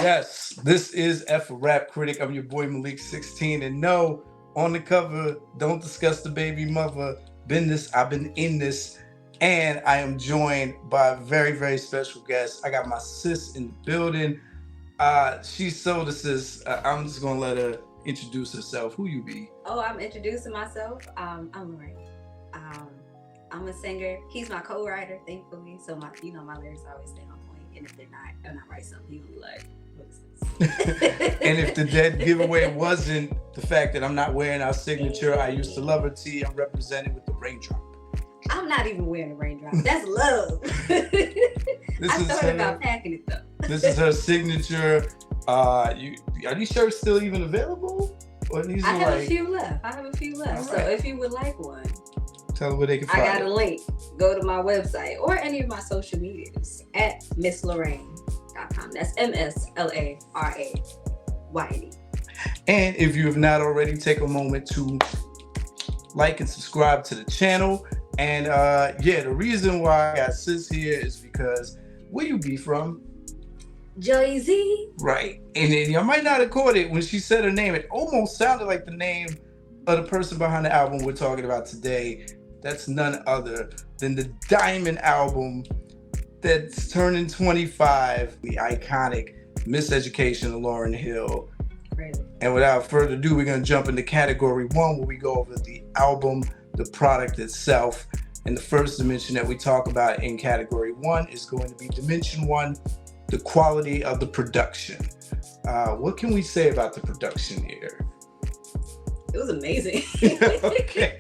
Yes, this is F a Rap Critic. I'm your boy Malik 16. And no, on the cover, don't discuss the baby mother. I've been in this. And I am joined by a very, very special guest. I got my sis in the building. She's so the sis. I'm just gonna let her introduce herself. Who you be? Oh, I'm introducing myself. I'm LaRayne. I'm a singer. He's my co-writer, thankfully. So my lyrics always stay on point. And if they're not, and I write something, he'll be like, "What is this?" And if the dead giveaway wasn't the fact that I'm not wearing our signature, I used to love her tee. I'm represented with the raindrop. I'm not even wearing a raindrop. That's love. I thought about packing it though. This is her signature. Are these shirts still even available? Or these I have a few left. Right. So if you would like one, tell them where they can find it. I got a link. Go to my website or any of my social medias at MissLaRayne.com. That's MSLARAYNE. And if you have not already, take a moment to like and subscribe to the channel. And the reason why I got sis here is because where you be from? Jersey. Right. And I might not have caught it when she said her name. It almost sounded like the name of the person behind the album we're talking about today. That's none other than the Diamond album that's turning 25, the iconic Miseducation of Lauryn Hill. Crazy. And without further ado, we're going to jump into category 1 where we go over the album, the product itself. And the first dimension that we talk about in category 1 is going to be dimension 1, the quality of the production. What can we say about the production here? It was amazing. Okay.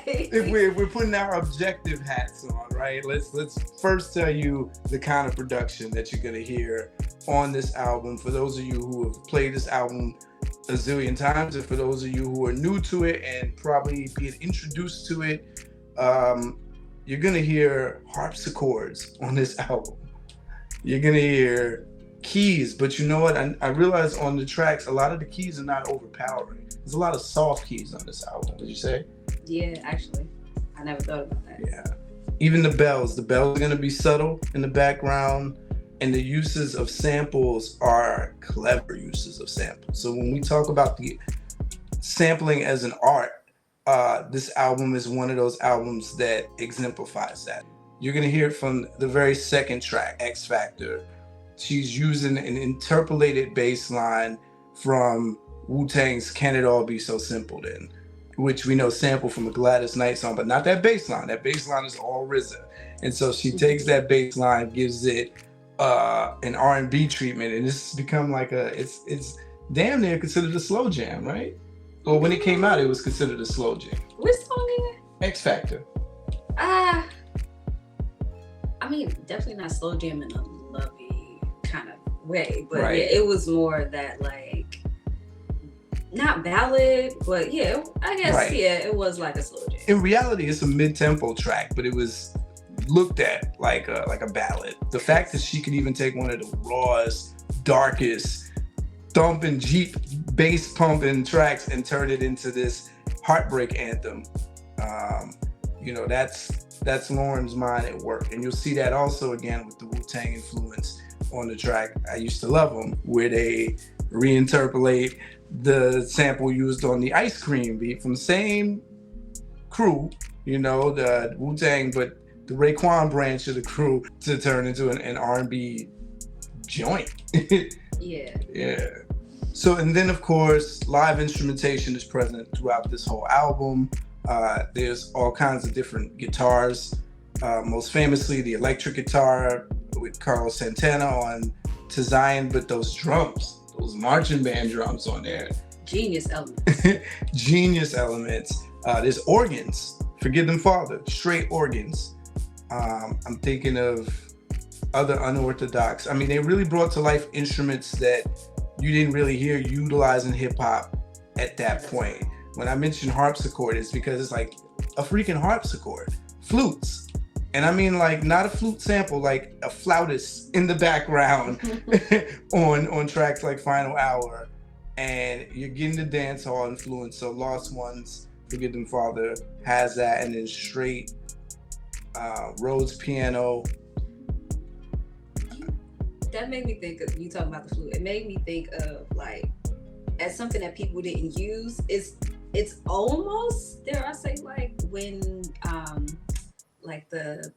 If we're putting our objective hats on, right? Let's first tell you the kind of production that you're gonna hear on this album. For those of you who have played this album a zillion times, and for those of you who are new to it and probably being introduced to it, you're gonna hear harpsichords on this album. You're gonna hear keys, but you know what? I realize on the tracks, a lot of the keys are not overpowering. There's a lot of soft keys on this album. Did you say? Yeah, actually, I never thought about that. Yeah. Even the bells are gonna be subtle in the background, and the uses of samples are clever uses of samples. So when we talk about the sampling as an art, this album is one of those albums that exemplifies that. You're gonna hear it from the very second track, X Factor. She's using an interpolated bass line from Wu-Tang's Can It All Be So Simple Then, which we know sampled from a Gladys Knight song, but not that bass line. That bass line is all RZA. And so she takes that bass line, gives it an R&B treatment, and this has become like it's damn near considered a slow jam, right? Well, when it came out, it was considered a slow jam. Which song is it? X Factor. I mean, definitely not slow jam in a lovey kind of way, but right. Yeah, it was more that like, not ballad, but yeah, I guess right. Yeah, it was like a slow jam. In reality, it's a mid-tempo track, but it was looked at like a ballad. The fact that she could even take one of the rawest, darkest, thumping Jeep bass pumping tracks and turn it into this heartbreak anthem, that's Lauryn's mind at work. And you'll see that also again with the Wu-Tang influence on the track I Used to Love 'Em, where they reinterpolate the sample used on the Ice Cream beat from the same crew, the Wu-Tang, but the Raekwon branch of the crew, to turn into an R&B joint. Yeah. Yeah. So, and then of course, live instrumentation is present throughout this whole album. There's all kinds of different guitars, most famously the electric guitar with Carlos Santana on To Zion, but those drums, those marching band drums on there. Genius elements. Genius elements. There's organs, Forgive Them Father, straight organs. I'm thinking of other unorthodox. I mean, they really brought to life instruments that you didn't really hear utilized in hip hop at that point. When I mention harpsichord, it's because it's like a freaking harpsichord. Flutes. And I mean like not a flute sample, like a flautist in the background on tracks like Final Hour. And you're getting the dance hall influence. So Lost Ones, Forgive Them Father has that, and then straight Rhodes piano. that made me think of you talking about the flute. It made me think of like as something that people didn't use. It's almost, dare I say, like when like the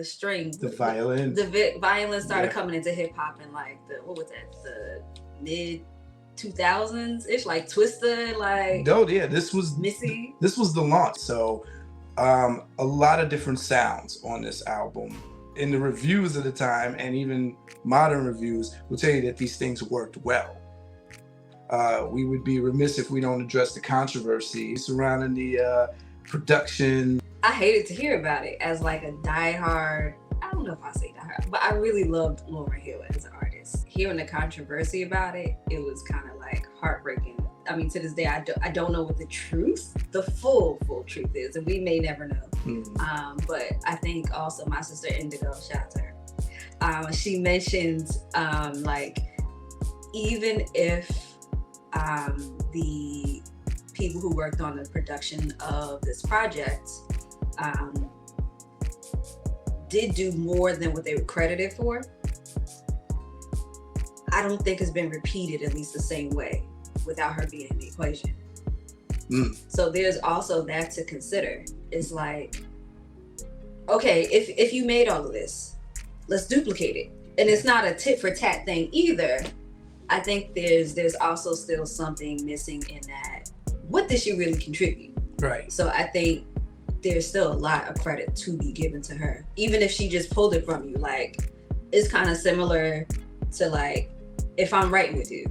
string, the violin, the violin started coming into hip hop in like what was that, the mid 2000s ish, like Twister, like this was Missy. This was the launch. So a lot of different sounds on this album. In the reviews of the time, and even modern reviews, will tell you that these things worked well. We would be remiss if we don't address the controversy surrounding the production. I hated to hear about it as like a diehard, I don't know if I say diehard, but I really loved Lauryn Hill as an artist. Hearing the controversy about it, it was kind of like heartbreaking. I mean, to this day, I don't know what the full truth is, and we may never know. But I think also my sister Indigo, shout out to her, she mentioned like even if the people who worked on the production of this project did do more than what they were credited for, I don't think it's been repeated at least the same way without her being in the equation. So there's also that to consider. It's like, okay, if you made all of this, let's duplicate it. And it's not a tit for tat thing either. I think there's also still something missing in that. What did she really contribute? Right. So I think there's still a lot of credit to be given to her, even if she just pulled it from you. Like, it's kind of similar to like, if I'm writing with you,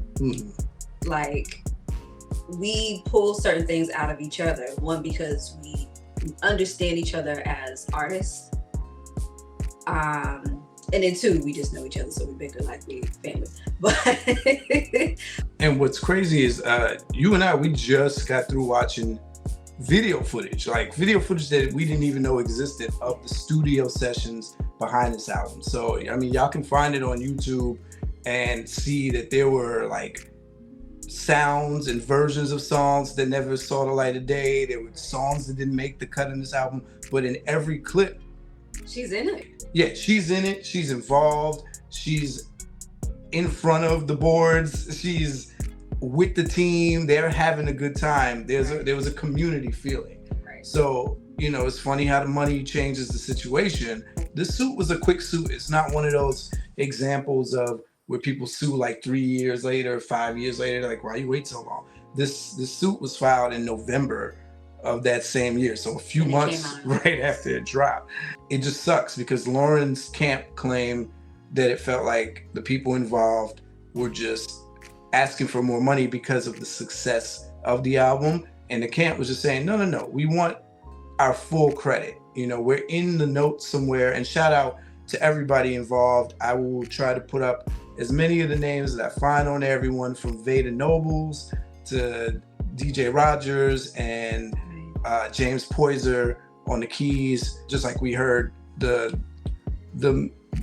like we pull certain things out of each other. One, because we understand each other as artists. And then two, we just know each other, so we bicker like we family. But and what's crazy is you and I, we just got through watching video footage that we didn't even know existed of the studio sessions behind this album. So I mean, y'all can find it on YouTube and see that there were like sounds and versions of songs that never saw the light of day. There were songs that didn't make the cut in this album, but in every clip, she's in it. Yeah, she's in it. She's involved. She's in front of the boards. She's with the team. They're having a good time. There was a community feeling. Right. So, you know, it's funny how the money changes the situation. This suit was a quick suit. It's not one of those examples of where people sue like 3 years later, 5 years later, like, why you wait so long? This suit was filed in November of that same year, so a few months right after it dropped. It just sucks because Lauryn's camp claimed that it felt like the people involved were just asking for more money because of the success of the album, and the camp was just saying, no, we want our full credit. You know, we're in the notes somewhere, and shout out to everybody involved. I will try to put up as many of the names that I find on there, everyone from Veda Nobles to DJ Rogers and James Poyser on the keys, just like we heard the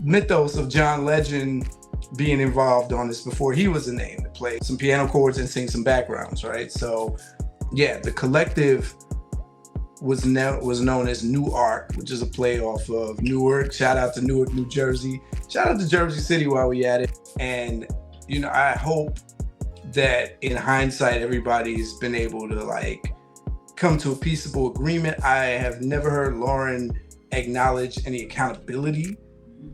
mythos of John Legend being involved on this before he was a name, to play some piano chords and sing some backgrounds, right? So yeah, the collective was known as New Arc, which is a play off of Newark. Shout out to Newark, New Jersey. Shout out to Jersey City while we at it. And, you know, I hope that in hindsight, everybody's been able to like come to a peaceable agreement. I have never heard Lauryn acknowledge any accountability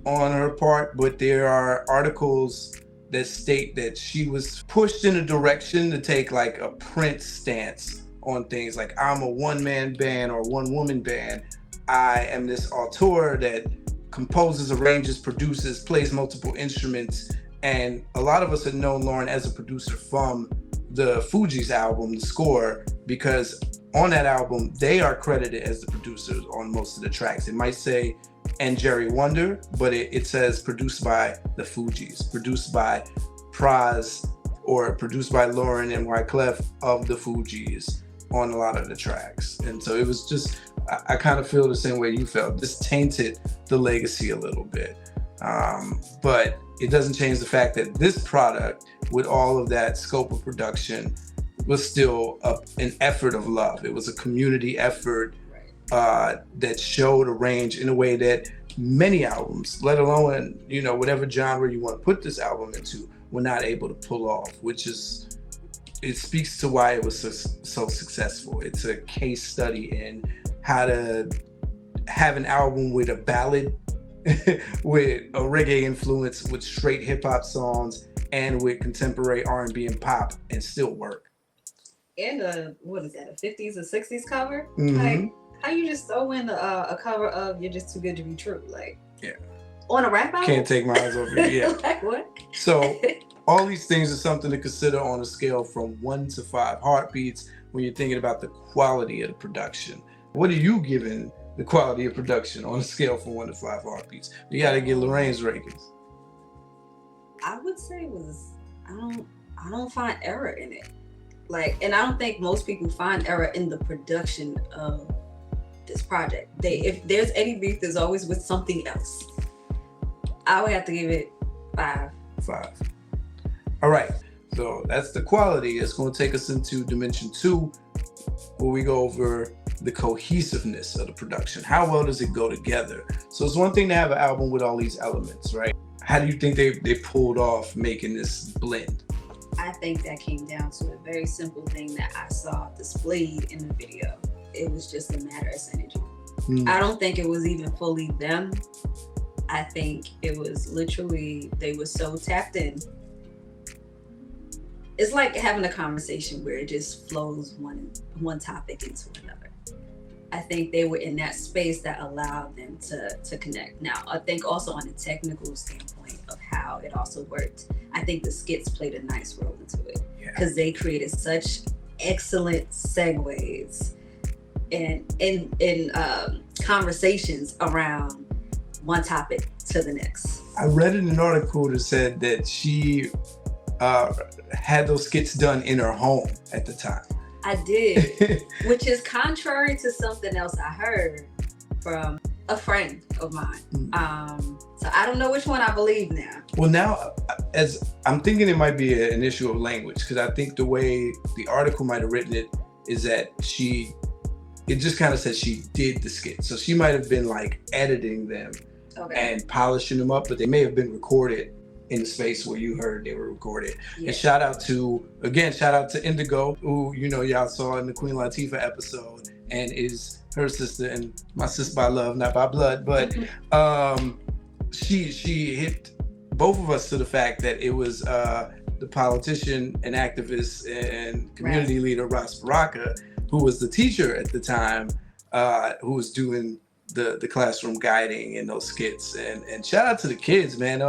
on her part, but there are articles that state that she was pushed in a direction to take like a Prince stance on things, like, I'm a one-man band or one-woman band. I am this auteur that composes, arranges, produces, plays multiple instruments. And a lot of us have known Lauryn as a producer from the Fugees album, The Score, because on that album, they are credited as the producers on most of the tracks. It might say, and Jerry Wonder, but it says produced by the Fugees, produced by Pras, or produced by Lauryn and Wyclef of the Fugees on a lot of the tracks. And so it was just, I kind of feel the same way you felt. This tainted the legacy a little bit. But it doesn't change the fact that this product, with all of that scope of production, was still an effort of love. It was a community effort that showed a range in a way that many albums, let alone, you know, whatever genre you want to put this album into, were not able to pull off, which is, it speaks to why it was so successful. It's a case study in how to have an album with a ballad, with a reggae influence, with straight hip hop songs, and with contemporary R&B and pop, and still work. And what is that, a 50s or 60s cover? Mm-hmm. Like, how you just throw in a cover of "You're Just Too Good to Be True"? Like, yeah, on a rap album? Can't take my eyes off it. Yeah. Like what? So all these things are something to consider on a scale from 1 to 5 heartbeats when you're thinking about the quality of the production. What are you giving the quality of production on a scale from 1 to 5 heartbeats? You got to get LaRayne's rankings. I would say I don't find error in it. Like, and I don't think most people find error in the production of this project. If there's any beef, there's always with something else. I would have to give it 5. 5. All right. So that's the quality. It's going to take us into dimension 2, where we go over the cohesiveness of the production. How well does it go together? So it's one thing to have an album with all these elements, right? How do you think they pulled off making this blend? I think that came down to a very simple thing that I saw displayed in the video. It was just a matter of synergy. I don't think it was even fully them. I think it was literally, they were so tapped in. It's like having a conversation where it just flows one topic into another. I think they were in that space that allowed them to connect. Now, I think also on a technical standpoint of how it also worked, I think the skits played a nice role into it, because they created such excellent segues and conversations around one topic to the next. I read in an article that said that she had those skits done in her home at the time. I did, which is contrary to something else I heard from a friend of mine. So I don't know which one I believe now. Well, now, as I'm thinking, it might be an issue of language, because I think the way the article might have written it is that it just kind of said she did the skit. So she might have been like editing them and polishing them up, but they may have been recorded in the space where you heard they were recorded. Yeah. And shout out to Indigo, who, you know, y'all saw in the Queen Latifah episode, and is her sister and my sister by love, not by blood, but she hit both of us to the fact that it was the politician and activist and community leader Ras Baraka, who was the teacher at the time, who was doing the classroom guiding and those skits. And shout out to the kids, man.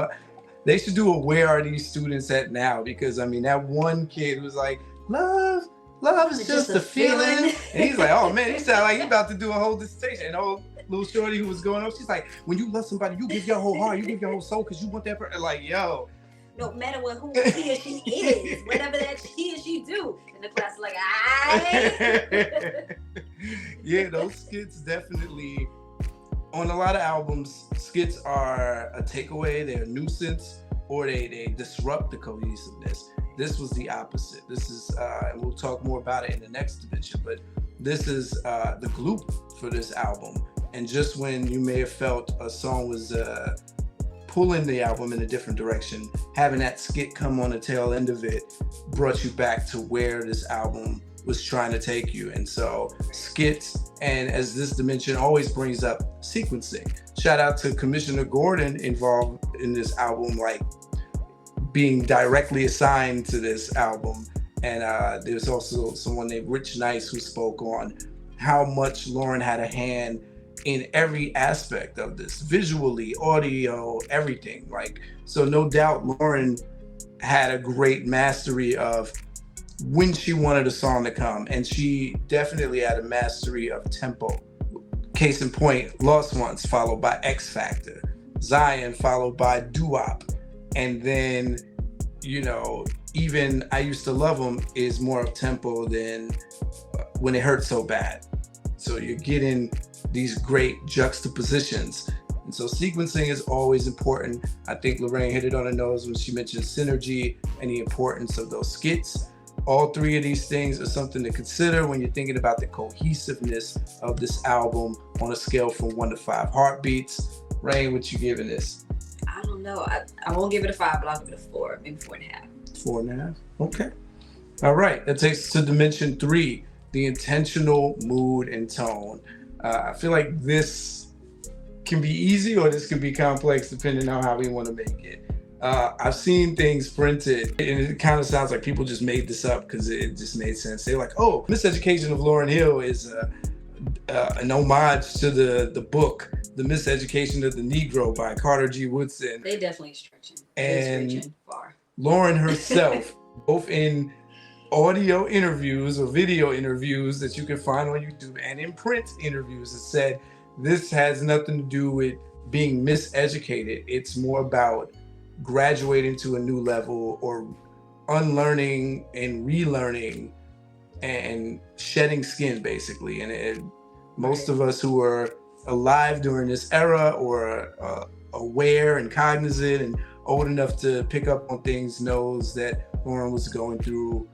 They should do a "Where Are These Students At Now?" Because I mean, that one kid was like, love is just a feeling. And he's like, oh man, he sounded like he about to do a whole dissertation. And old little shorty who was going up, she's like, when you love somebody, you give your whole heart, you give your whole soul, because you want that person. Like, yo. No matter who he or she is, whatever that he or she do. And the class is like, aight. Yeah, those skits definitely, on a lot of albums, skits are a takeaway, they're a nuisance, or they disrupt the cohesiveness. This was the opposite. This is, and we'll talk more about it in the next dimension, but this is the glue for this album. And just when you may have felt a song was pulling the album in a different direction, having that skit come on the tail end of it brought you back to where this album was trying to take you. And so skits, and as this dimension always brings up, sequencing. Shout out to Commissioner Gordon, involved in this album, like being directly assigned to this album. And there's also someone named Rich Nice who spoke on how much Lauryn had a hand in every aspect of this, visually, audio, everything. Like, so no doubt Lauryn had a great mastery of when she wanted a song to come, and she definitely had a mastery of tempo. Case in point, Lost Ones followed by X Factor, Zion followed by Doo-Wop, and then, you know, even I Used to Love 'Em is more of tempo than When It Hurt So Bad. So you're getting these great juxtapositions. And so sequencing is always important. I think LaRayne hit it on the nose when she mentioned synergy and the importance of those skits. All three of these things are something to consider when you're thinking about the cohesiveness of this album on a scale from 1 to 5 heartbeats. Rain, what you giving this? I don't know. I won't give it a 5, but I'll give it a 4, maybe 4.5. 4.5. Okay. All right. That takes us to dimension 3, the intentional mood and tone. I feel like this can be easy or this can be complex depending on how we want to make it. I've seen things printed and it kind of sounds like people just made this up because it just made sense. They're like, oh, Miseducation of Lauryn Hill is an homage to the book, The Miseducation of the Negro by Carter G. Woodson. They definitely stretching. And far. Lauryn herself, both in audio interviews or video interviews that you can find on YouTube and in print interviews, has said this has nothing to do with being miseducated. It's more about graduating to a new level or unlearning and relearning and shedding skin, basically. And most of us who are alive during this era or aware and cognizant and old enough to pick up on things knows that Lauryn was going through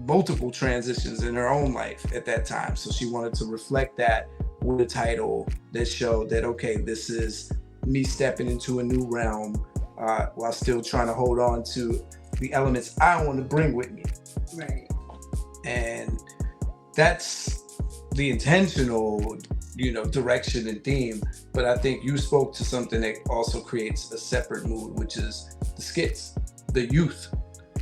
multiple transitions in her own life at that time. So she wanted to reflect that with a title that showed that, okay, this is me stepping into a new realm while still trying to hold on to the elements I want to bring with me. Right. And that's the intentional, direction and theme. But I think you spoke to something that also creates a separate mood, which is the skits, the youth,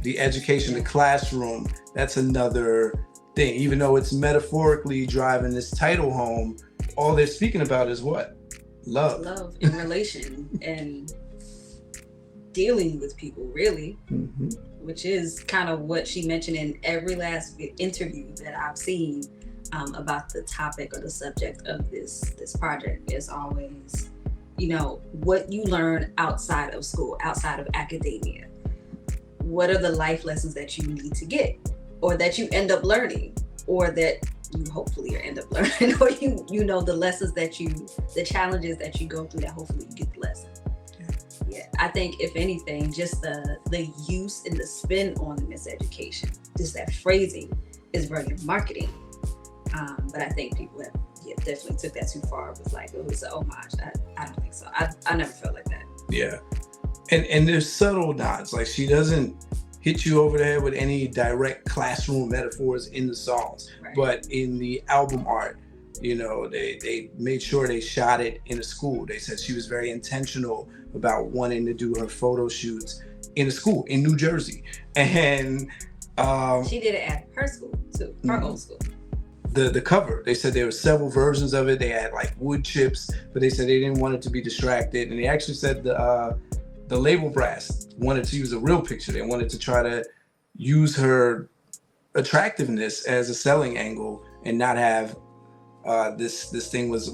the education, the classroom. That's another thing. Even though it's metaphorically driving this title home, all they're speaking about is what? Love. Love and relation and dealing with people, really. Mm-hmm. Which is kind of what she mentioned in every last interview that I've seen about the topic or the subject of this project. Is always, what you learn outside of school, outside of academia. What are the life lessons that you need to get, or that you end up learning, or that you hopefully end up learning, or the lessons that the challenges that you go through that hopefully you get the lesson. Yeah, I think if anything, just the use and the spin on the miseducation, just that phrasing is very marketing. But I think people have definitely took that too far. It was like, it was an homage. I don't think so. I never felt like that. Yeah. And there's subtle nods. Like, she doesn't hit you over the head with any direct classroom metaphors in the songs. Right. But in the album art, they made sure they shot it in a school. They said she was very intentional about wanting to do her photo shoots in a school in New Jersey. And she did it at her school too, her old school. The cover, they said there were several versions of it. They had like wood chips, but they said they didn't want it to be distracted. And they actually said the label brass wanted to use a real picture. They wanted to try to use her attractiveness as a selling angle and not have this thing was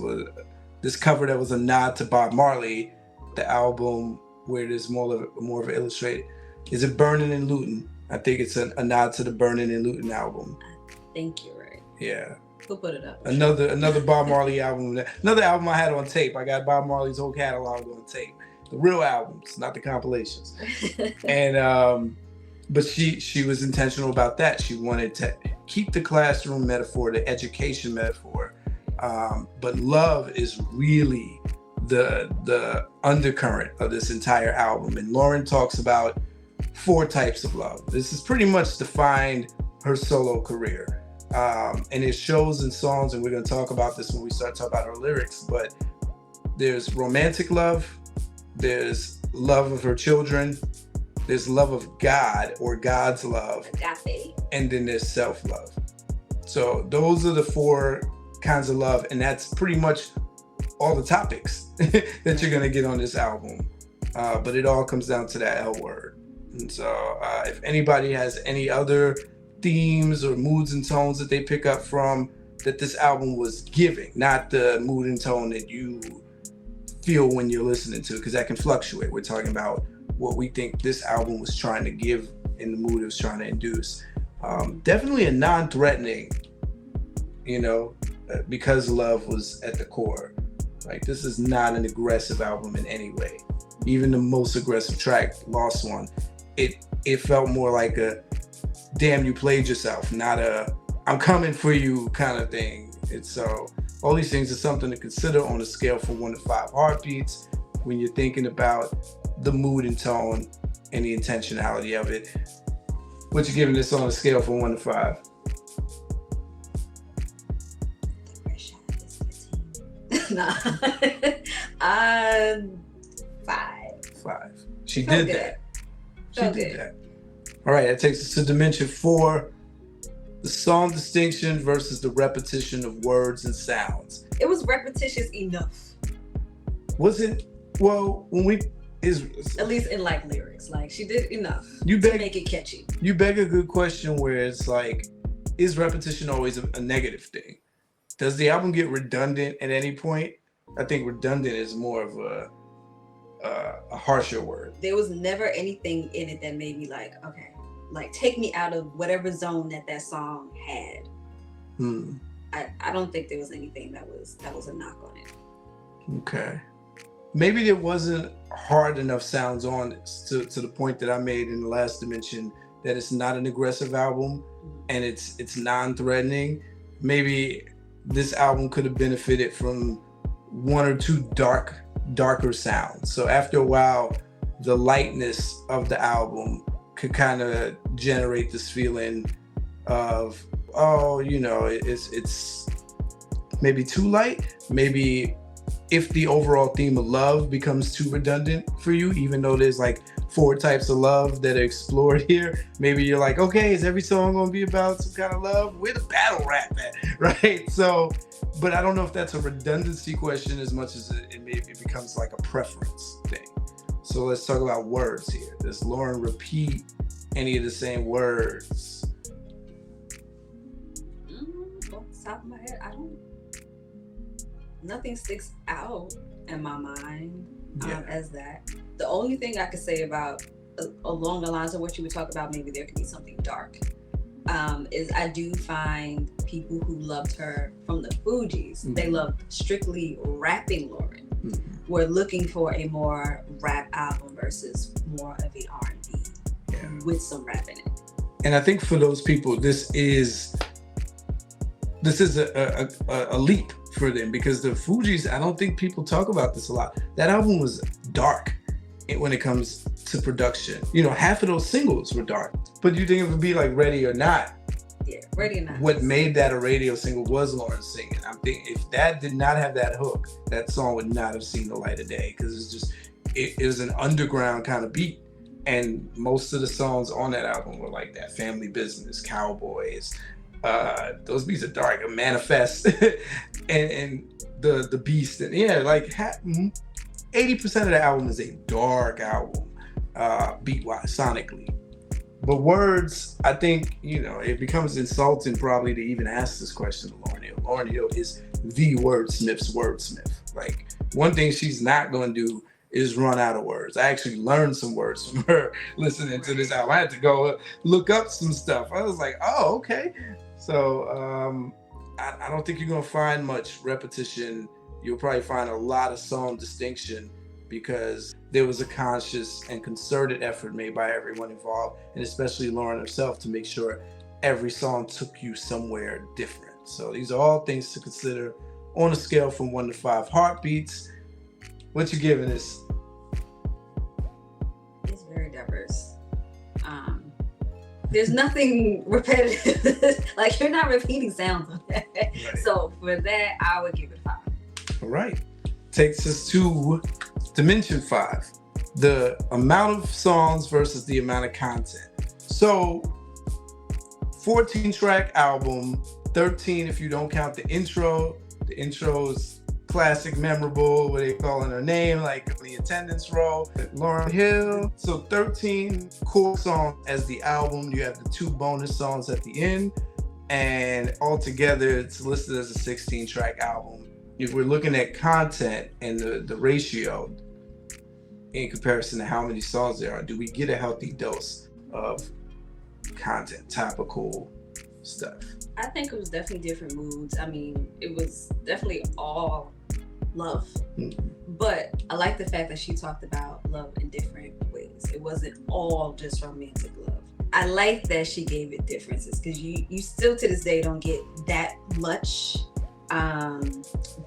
this cover that was a nod to Bob Marley, the album where it is more of an illustrated. Is it Burning and Looting? I think it's a nod to the Burning and Looting album. I think you're right. Yeah. We'll put it up. Another Bob Marley album. Another album I had on tape. I got Bob Marley's whole catalog on tape. The real albums, not the compilations. And but she was intentional about that. She wanted to keep the classroom metaphor, the education metaphor. But love is really the undercurrent of this entire album. And Lauryn talks about 4 types of love. This has pretty much defined her solo career. And it shows in songs, and we're going to talk about this when we start talking about her lyrics, but there's romantic love, there's love of her children, there's love of God or God's love, and then there's self-love. So those are the 4 kinds of love, and that's pretty much all the topics that you're going to get on this album. But it all comes down to that L word. And so if anybody has any other themes or moods and tones that they pick up from that this album was giving, not the mood and tone that you feel when you're listening to, because that can fluctuate. We're talking about what we think this album was trying to give in the mood it was trying to induce. Definitely a non-threatening, because love was at the core. Like, this is not an aggressive album in any way. Even the most aggressive track, Lost One, it felt more like a damn, you played yourself, not a I'm coming for you kind of thing. It's so all these things are something to consider on a scale from 1 to 5 heartbeats when you're thinking about the mood and tone and the intentionality of it. What you giving this on a scale from 1 to 5? Nah. 5. 5. She Felt did good. that. She Felt did good. that. All right, that takes us to dimension 4. The song distinction versus the repetition of words and sounds. It was repetitious enough. Was it? Well, when we at least in like lyrics, like she did enough to make it catchy. You beg a good question where it's like, is repetition always a negative thing? Does the album get redundant at any point? I think redundant is more of a harsher word. There was never anything in it that made me like, okay, like take me out of whatever zone that song had. I don't think there was anything that was a knock on it. Okay. Maybe there wasn't hard enough sounds on it to the point that I made in the last dimension that it's not an aggressive album and it's non-threatening. Maybe this album could have benefited from 1 or 2 darker sounds. So after a while, the lightness of the album could kind of generate this feeling of, oh, you know, it's maybe too light. Maybe if the overall theme of love becomes too redundant for you, even though there's like 4 types of love that are explored here, maybe you're like, okay, is every song gonna be about some kind of love? Where the battle rap at, right? So, but I don't know if that's a redundancy question as much as it becomes like a preference thing. So let's talk about words here. Does Lauryn repeat any of the same words? Off the top of my head, nothing sticks out in my mind as that. The only thing I could say about along the lines of what you would talk about, maybe there could be something dark, is I do find people who loved her from the Fugees, they loved strictly rapping Lauryn. We're looking for a more rap album versus more of an R&B with some rap in it. And I think for those people, this is a leap for them, because the Fugees, I don't think people talk about this a lot. That album was dark when it comes to production. You know, half of those singles were dark. But you think it would be like Ready or Not? Yeah, Ready or Not. What made that a radio single was Lauryn singing. I'm thinking if that did not have that hook, that song would not have seen the light of day, because it's just it was an underground kind of beat. And most of the songs on that album were like that. Family Business, Cowboys. Those beats are dark. Manifest and the Beast, and like 80% of the album is a dark album, beat wise, sonically. But words, I think, you know, it becomes insulting probably to even ask this question to Lauryn Hill. Lauryn Hill is the wordsmith's wordsmith. Like, one thing she's not going to do is run out of words. I actually learned some words from her listening to this album. I had to go look up some stuff. I was like, oh, okay. So I don't think you're going to find much repetition. You'll probably find a lot of song distinction, because there was a conscious and concerted effort made by everyone involved, and especially Lauryn herself, to make sure every song took you somewhere different. So these are all things to consider on a scale from 1 to 5 heartbeats. What you giving this? It's very diverse. There's nothing repetitive. Like, you're not repeating sounds on that. Right. So for that, I would give it 5. All right. Takes us to dimension 5. The amount of songs versus the amount of content. So 14-track album, 13 if you don't count the intro. The intro's classic, memorable, what they calling her name, like the attendance row, Lauryn Hill. So 13 core songs as the album. You have the 2 bonus songs at the end, and altogether it's listed as a 16-track album. If we're looking at content and the ratio in comparison to how many songs there are, do we get a healthy dose of content, topical stuff? I think it was definitely different moods. I mean, it was definitely all love, but I like the fact that she talked about love in different ways. It wasn't all just romantic love. I like that she gave it differences, because you still to this day don't get that much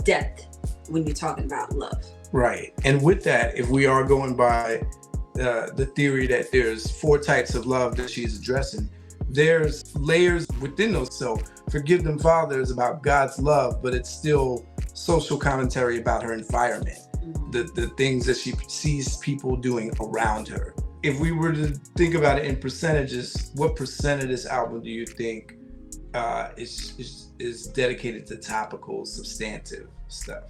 depth when you're talking about love. Right. And with that, if we are going by the theory that there's 4 types of love that she's addressing, there's layers within those. So Forgive Them Father is about God's love, but it's still social commentary about her environment, the things that she sees people doing around her. If we were to think about it in percentages, what percent of this album do you think is dedicated to topical, substantive stuff?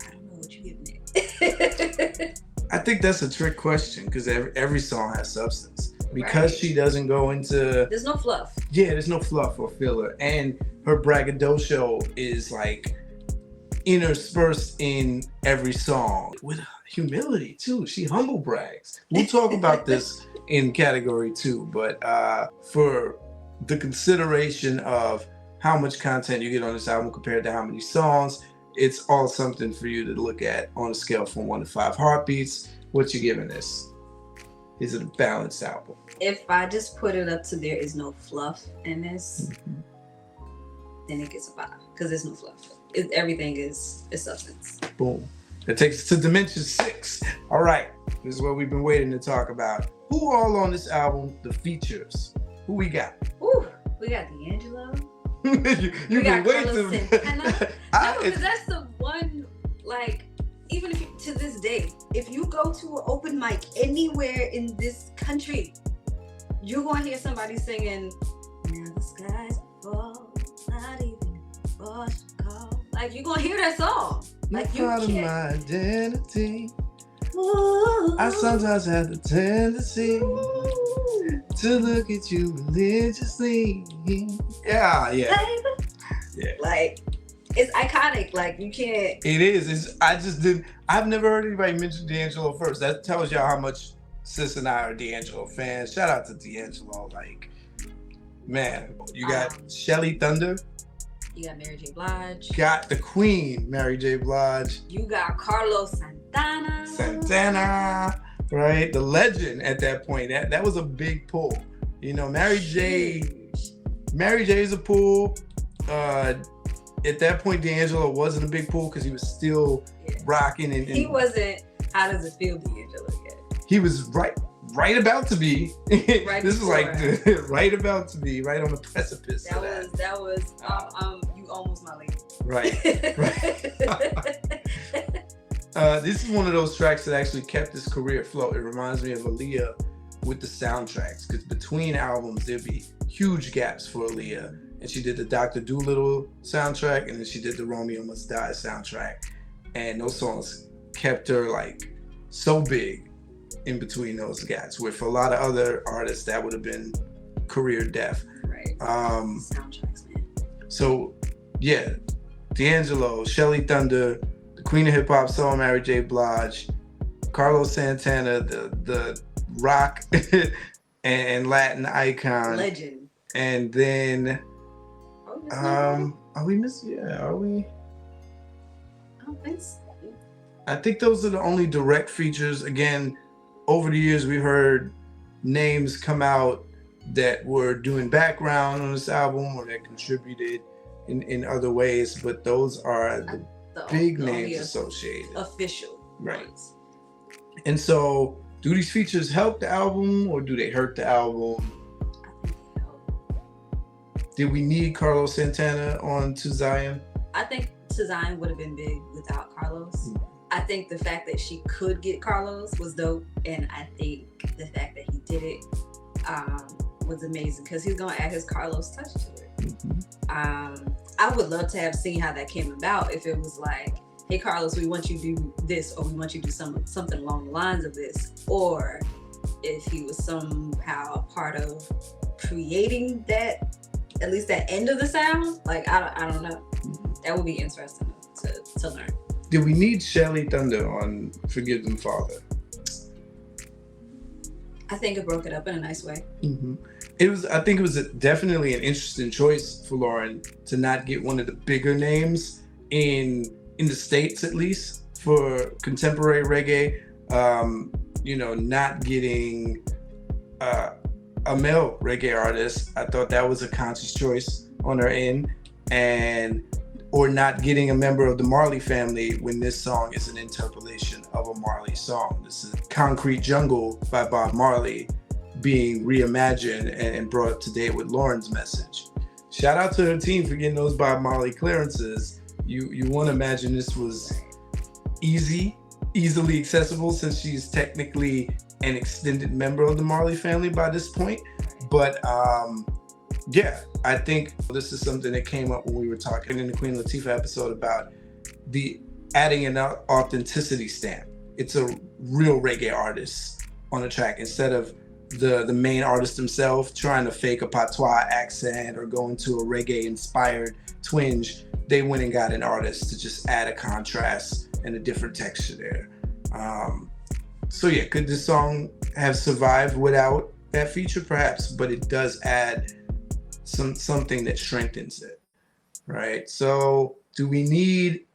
I don't know what you're giving it. I think that's a trick question because every song has substance. Because she doesn't go into... There's no fluff. Yeah, there's no fluff or filler. And her braggadocio is like interspersed in every song with humility too. She humble brags. We'll talk about this in category 2, but for the consideration of how much content you get on this album compared to how many songs, it's all something for you to look at on a scale from 1 to 5 heartbeats. What you giving this? Is it a balanced album? If I just put it up to there is no fluff in this, then it gets a 5 because there's no fluff. Everything is substance. Boom. That takes us to dimension 6. All right, this is what we've been waiting to talk about. Who all on this album? The features. Who we got? Ooh, we got D'Angelo. you got been Carlos waiting. Santana. No, because that's the one, like, even if you, to this day, if you go to an open mic anywhere in this country, you're going to hear somebody singing, "Now the skies fall, not even a call." Like, you're going to hear that song. Like, You're part of my identity. Ooh. I sometimes have the tendency to look at you religiously. Yeah. Yeah. Like, it's iconic. Like, you can't. It is. I've never heard anybody mention D'Angelo first. That tells y'all how much Sis and I are D'Angelo fans. Shout out to D'Angelo. Like, man, you got Shelly Thunder. You got Mary J. Blige. Got the Queen, Mary J. Blige. You got Carlos Santana. Right? The legend at that point. That was a big pull. You know, Mary J is a pull. At that point, D'Angelo wasn't a big pull because he was still rocking. And he wasn't, how does it feel, D'Angelo, yet? He was right about to be. Right this is like right about to be, right on the precipice. That was you almost my lady. Right. This is one of those tracks that actually kept his career afloat. It reminds me of Aaliyah with the soundtracks, because between albums there'd be huge gaps for Aaliyah. And she did the Dr. Dolittle soundtrack, and then she did the Romeo Must Die soundtrack. And those songs kept her like so big in between those gaps, where for a lot of other artists that would have been career death. Right. Soundtracks, man. So yeah, D'Angelo, Shelly Thunder, the Queen of Hip Hop song, Mary J. Blige, Carlos Santana, the rock and Latin icon. Legend. And then are we missing? Yeah, are we? I don't think so. I think those are the only direct features. Again, over the years, we've heard names come out that were doing background on this album or that contributed in other ways, but those are the big names associated. Official. Right. And so, do these features help the album or do they hurt the album? I think they help. Did we need Carlos Santana on To Zion? I think To Zion would have been big without Carlos. I think the fact that she could get Carlos was dope, and I think the fact that he did it was amazing because he's gonna add his Carlos touch to it. I would love to have seen how that came about if it was like, "Hey Carlos, we want you to do this," or "We want you to do something along the lines of this," or if he was somehow a part of creating that, at least that end of the sound. Like, I don't know. That would be interesting to learn. Did we need Shelly Thunder on Forgive Them Father? I think it broke it up in a nice way. I think it was definitely an interesting choice for Lauryn to not get one of the bigger names in the States, at least for contemporary reggae. Not getting a male reggae artist. I thought that was a conscious choice on her end, or not getting a member of the Marley family when this song is an interpolation of a Marley song. This is Concrete Jungle by Bob Marley being reimagined and brought up to date with Lauryn's message. Shout out to her team for getting those Bob Marley clearances. You want to imagine this was easily accessible, since she's technically an extended member of the Marley family by this point. But yeah, I think this is something that came up when we were talking in the Queen Latifah episode about the adding an authenticity stamp. It's a real reggae artist on the track, instead of the main artist himself trying to fake a patois accent or go into a reggae inspired twinge. They went and got an artist to just add a contrast and a different texture there. So yeah, could this song have survived without that feature? Perhaps, but it does add something that strengthens it, right? So do we need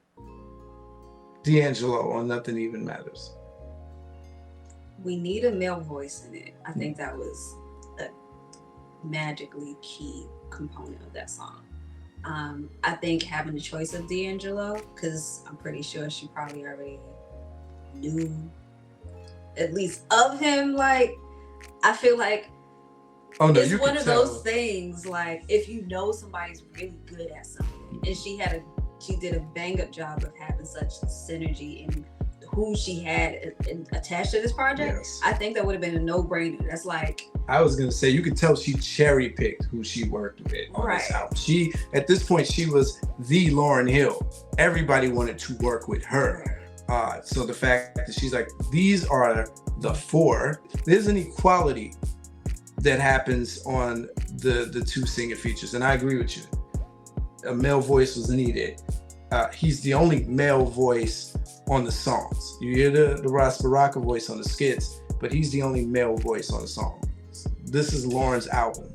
D'Angelo on Nothing Even Matters? We need a male voice in it. I think that was a magically key component of that song. I think having the choice of D'Angelo, because I'm pretty sure she probably already knew at least of him. Like, I feel like it's one of those things, like, if you know somebody's really good at something, and she did a bang up job of having such synergy in who she had attached to this project. Yes. I think that would have been a no-brainer. That's like, I was gonna say, you could tell she cherry-picked who she worked with on this album. She, at this point, she was the Lauryn Hill. Everybody wanted to work with her. So the fact that she's like, these are the four, there's an equality that happens on the two singer features, and I agree with you. A male voice was needed. He's the only male voice on the songs. You hear the Ras Baraka voice on the skits, but he's the only male voice on the song. This is Lauryn's album.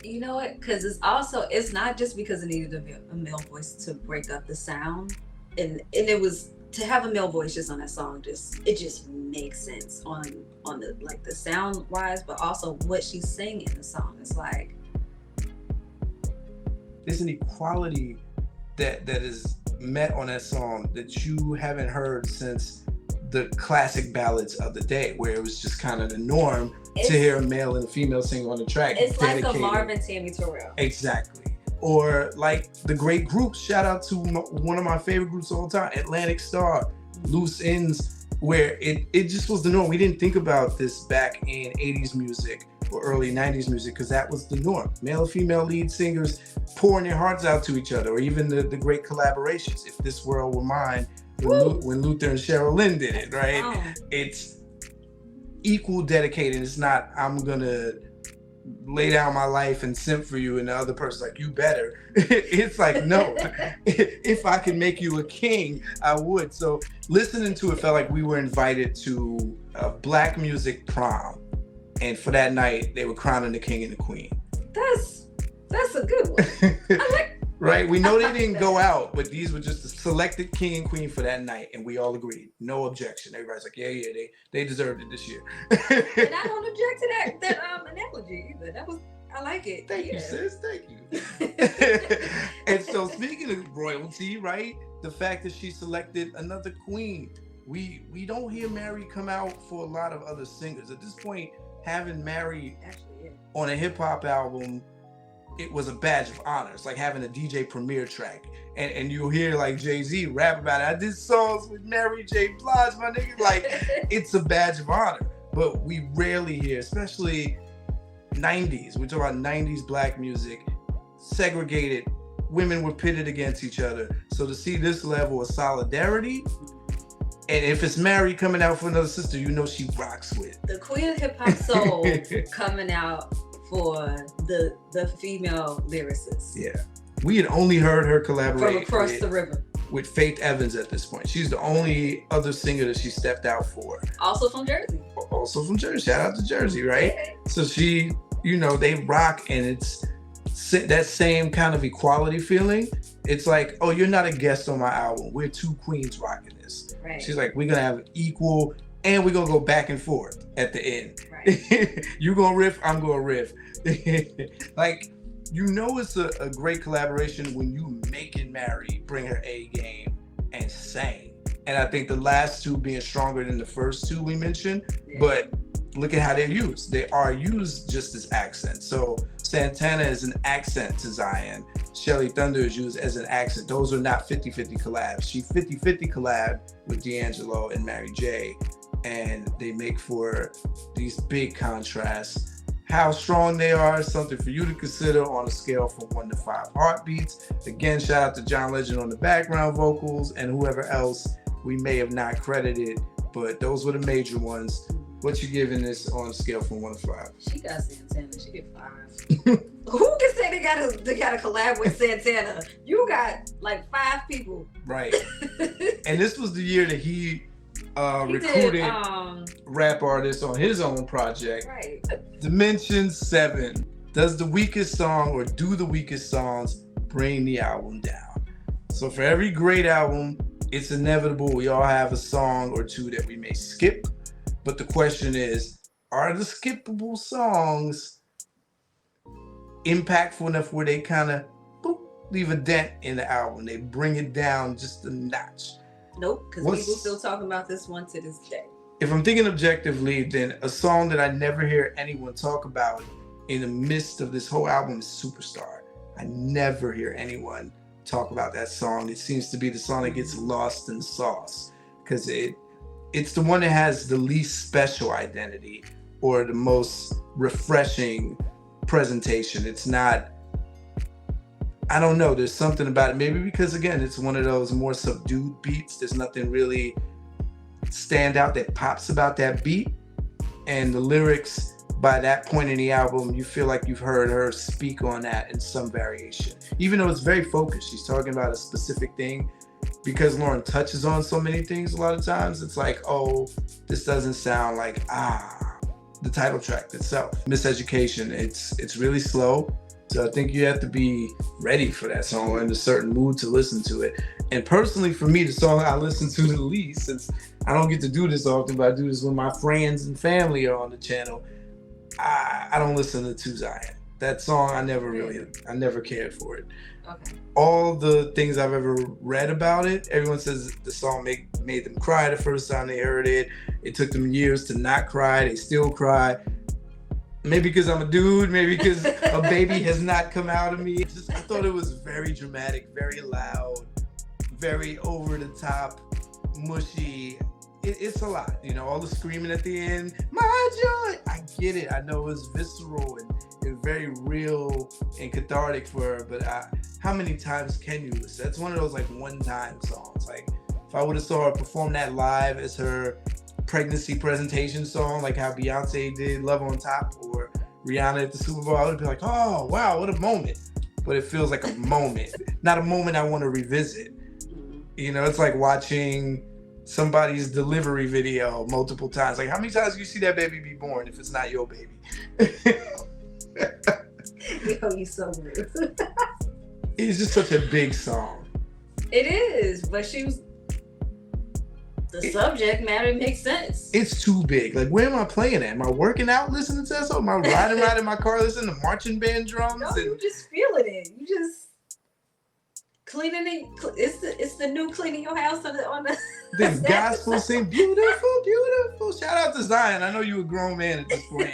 You know what? Because it's not just because it needed a male voice to break up the sound, and it was to have a male voice just on that song. It just makes sense on the, like, the sound wise, but also what she's singing in the song. It's like there's an equality that is met on that song that you haven't heard since the classic ballads of the day, where it was just kind of the norm to hear a male and a female sing on the track. It's dedicated. Like a Marvin Tammy Terrell. Exactly. Or like the great groups, shout out to one of my favorite groups of all time, Atlantic Star, Loose Ends, where it just was the norm. We didn't think about this back in 80s music or early 90s music, because that was the norm. Male and female lead singers pouring their hearts out to each other, or even the great collaborations. If This World Were Mine, when Luther and Cheryl Lynn did it, right? Oh. It's equal dedicated. It's not, I'm gonna lay down my life and simp for you, and the other person's like, you better. It's like, no, if I can make you a king, I would. So listening to it felt like we were invited to a black music prom, and for that night they were crowning the king and the queen. That's a good one. I like. Right, we know they didn't go out, but these were just the selected king and queen for that night, and we all agreed, no objection. Everybody's like, yeah, they deserved it this year. And I don't object to that analogy either. I like it. Thank you, sis. Thank you. And so, speaking of royalty, right, the fact that she selected another queen, we don't hear Mary come out for a lot of other singers at this point. Having Mary on a hip hop album, it was a badge of honor. It's like having a DJ Premier track, and you'll hear like Jay-Z rap about it. I did songs with Mary J. Blige, my nigga. Like, it's a badge of honor. But we rarely hear, especially 90s. We're talking about 90s black music, segregated. Women were pitted against each other. So to see this level of solidarity, and if it's Mary coming out for another sister, you know she rocks with. The queen of hip hop soul coming out for the female lyricists. Yeah. We had only heard her collaborate from across the river with Faith Evans at this point. She's the only other singer that she stepped out for. Also from Jersey. Shout out to Jersey, right? Yeah. So she, they rock, and it's that same kind of equality feeling. It's like, oh, you're not a guest on my album. We're two queens rocking this. Right. She's like, we're going to have equal and we're gonna go back and forth at the end. Right. You gonna riff, I'm gonna riff. Like, you know, it's a great collaboration when you make it Mary bring her A game and sang. And I think the last two being stronger than the first two we mentioned, but look at how they're used. They are used just as accents. So Santana is an accent to Zion. Shelly Thunder is used as an accent. Those are not 50-50 collabs. She 50-50 collab with D'Angelo and Mary J. And they make for these big contrasts. How strong they are is something for you to consider on a scale from 1 to 5 heartbeats. Again, shout out to John Legend on the background vocals and whoever else we may have not credited, but those were the major ones. What you giving this on a scale from 1 to 5? She got Santana. She get 5. Who can say they got to collab with Santana? You got like 5 people. Right. And this was the year that he recruited rap artists on his own project. Right. Dimension 7. Does the weakest song or do the weakest songs bring the album down? So for every great album, it's inevitable we all have a song or two that we may skip. But the question is, are the skippable songs impactful enough where they kind of leave a dent in the album? They bring it down just a notch. Nope, because people still talking about this one to this day. If I'm thinking objectively, then a song that I never hear anyone talk about in the midst of this whole album is Superstar. I never hear anyone talk about that song. It seems to be the song that gets lost in the sauce because it's the one that has the least special identity or the most refreshing presentation. It's not, I don't know, there's something about it. Maybe because, again, it's one of those more subdued beats. There's nothing really stand out that pops about that beat. And the lyrics, by that point in the album, you feel like you've heard her speak on that in some variation. Even though it's very focused, she's talking about a specific thing. Because Lauryn touches on so many things a lot of times, it's like, oh, this doesn't sound like, the title track itself. Miseducation, it's really slow. So I think you have to be ready for that song or in a certain mood to listen to it. And personally, for me, the song I listen to the least, since I don't get to do this often, but I do this when my friends and family are on the channel, I don't listen to Zion. That song, I never cared for it. Okay. All the things I've ever read about it, everyone says the song made them cry the first time they heard it. It took them years to not cry. They still cry. Maybe because I'm a dude, maybe because a baby has not come out of me. I thought it was very dramatic, very loud, very over the top, mushy. It's a lot, you know, all the screaming at the end, my joy. I get it. I know it's visceral and very real and cathartic for her, but how many times can you listen? That's one of those like one-time songs. Like if I would have saw her perform that live as her pregnancy presentation song, like how Beyonce did Love on Top or Rihanna at the Super Bowl, I would be like, oh, wow, what a moment. But it feels like a moment, not a moment I want to revisit. You know, it's like watching somebody's delivery video multiple times. Like, how many times do you see that baby be born if it's not your baby? Yo, you so rude. It's just such a big song. It is, but the subject matter makes sense. It's too big. Like, where am I playing at? Am I working out listening to that song? Am I riding around in my car listening to marching band drums? No, you just feeling it. You just cleaning it. It's the new cleaning your house on the This gospel sing beautiful, beautiful. Shout out to Zion. I know you a grown man at this point.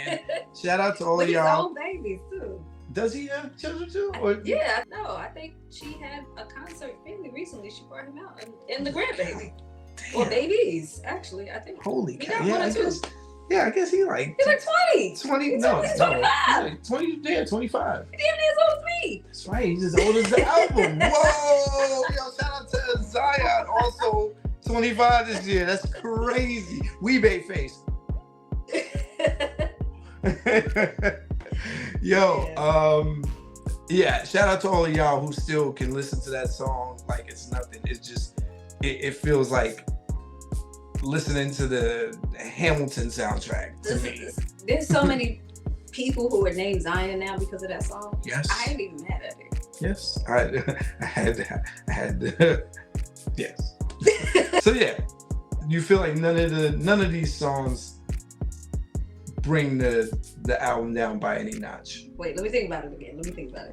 Shout out to all of y'all. His own babies too. Does he have children too? Yeah, no. I think she had a concert family recently. She brought him out and the grandbaby. Or babies, actually. I think. Holy cow! Yeah, I guess he's like 20. 20. He's no, 25. 20. Yeah, 25. He's as old as me. That's right. He's as old as the album. Whoa! Yo, shout out to Zion. Also 25 this year. That's crazy. Weebay face. Yo, yeah. Shout out to all of y'all who still can listen to that song like it's nothing. It's just, it feels like listening to the Hamilton soundtrack to me. There's so many people who are named Zion now because of that song. Yes. I ain't even mad at it. Yes. I had yes. So yeah, You feel like none of these songs bring the album down by any notch. Wait, let me think about it again.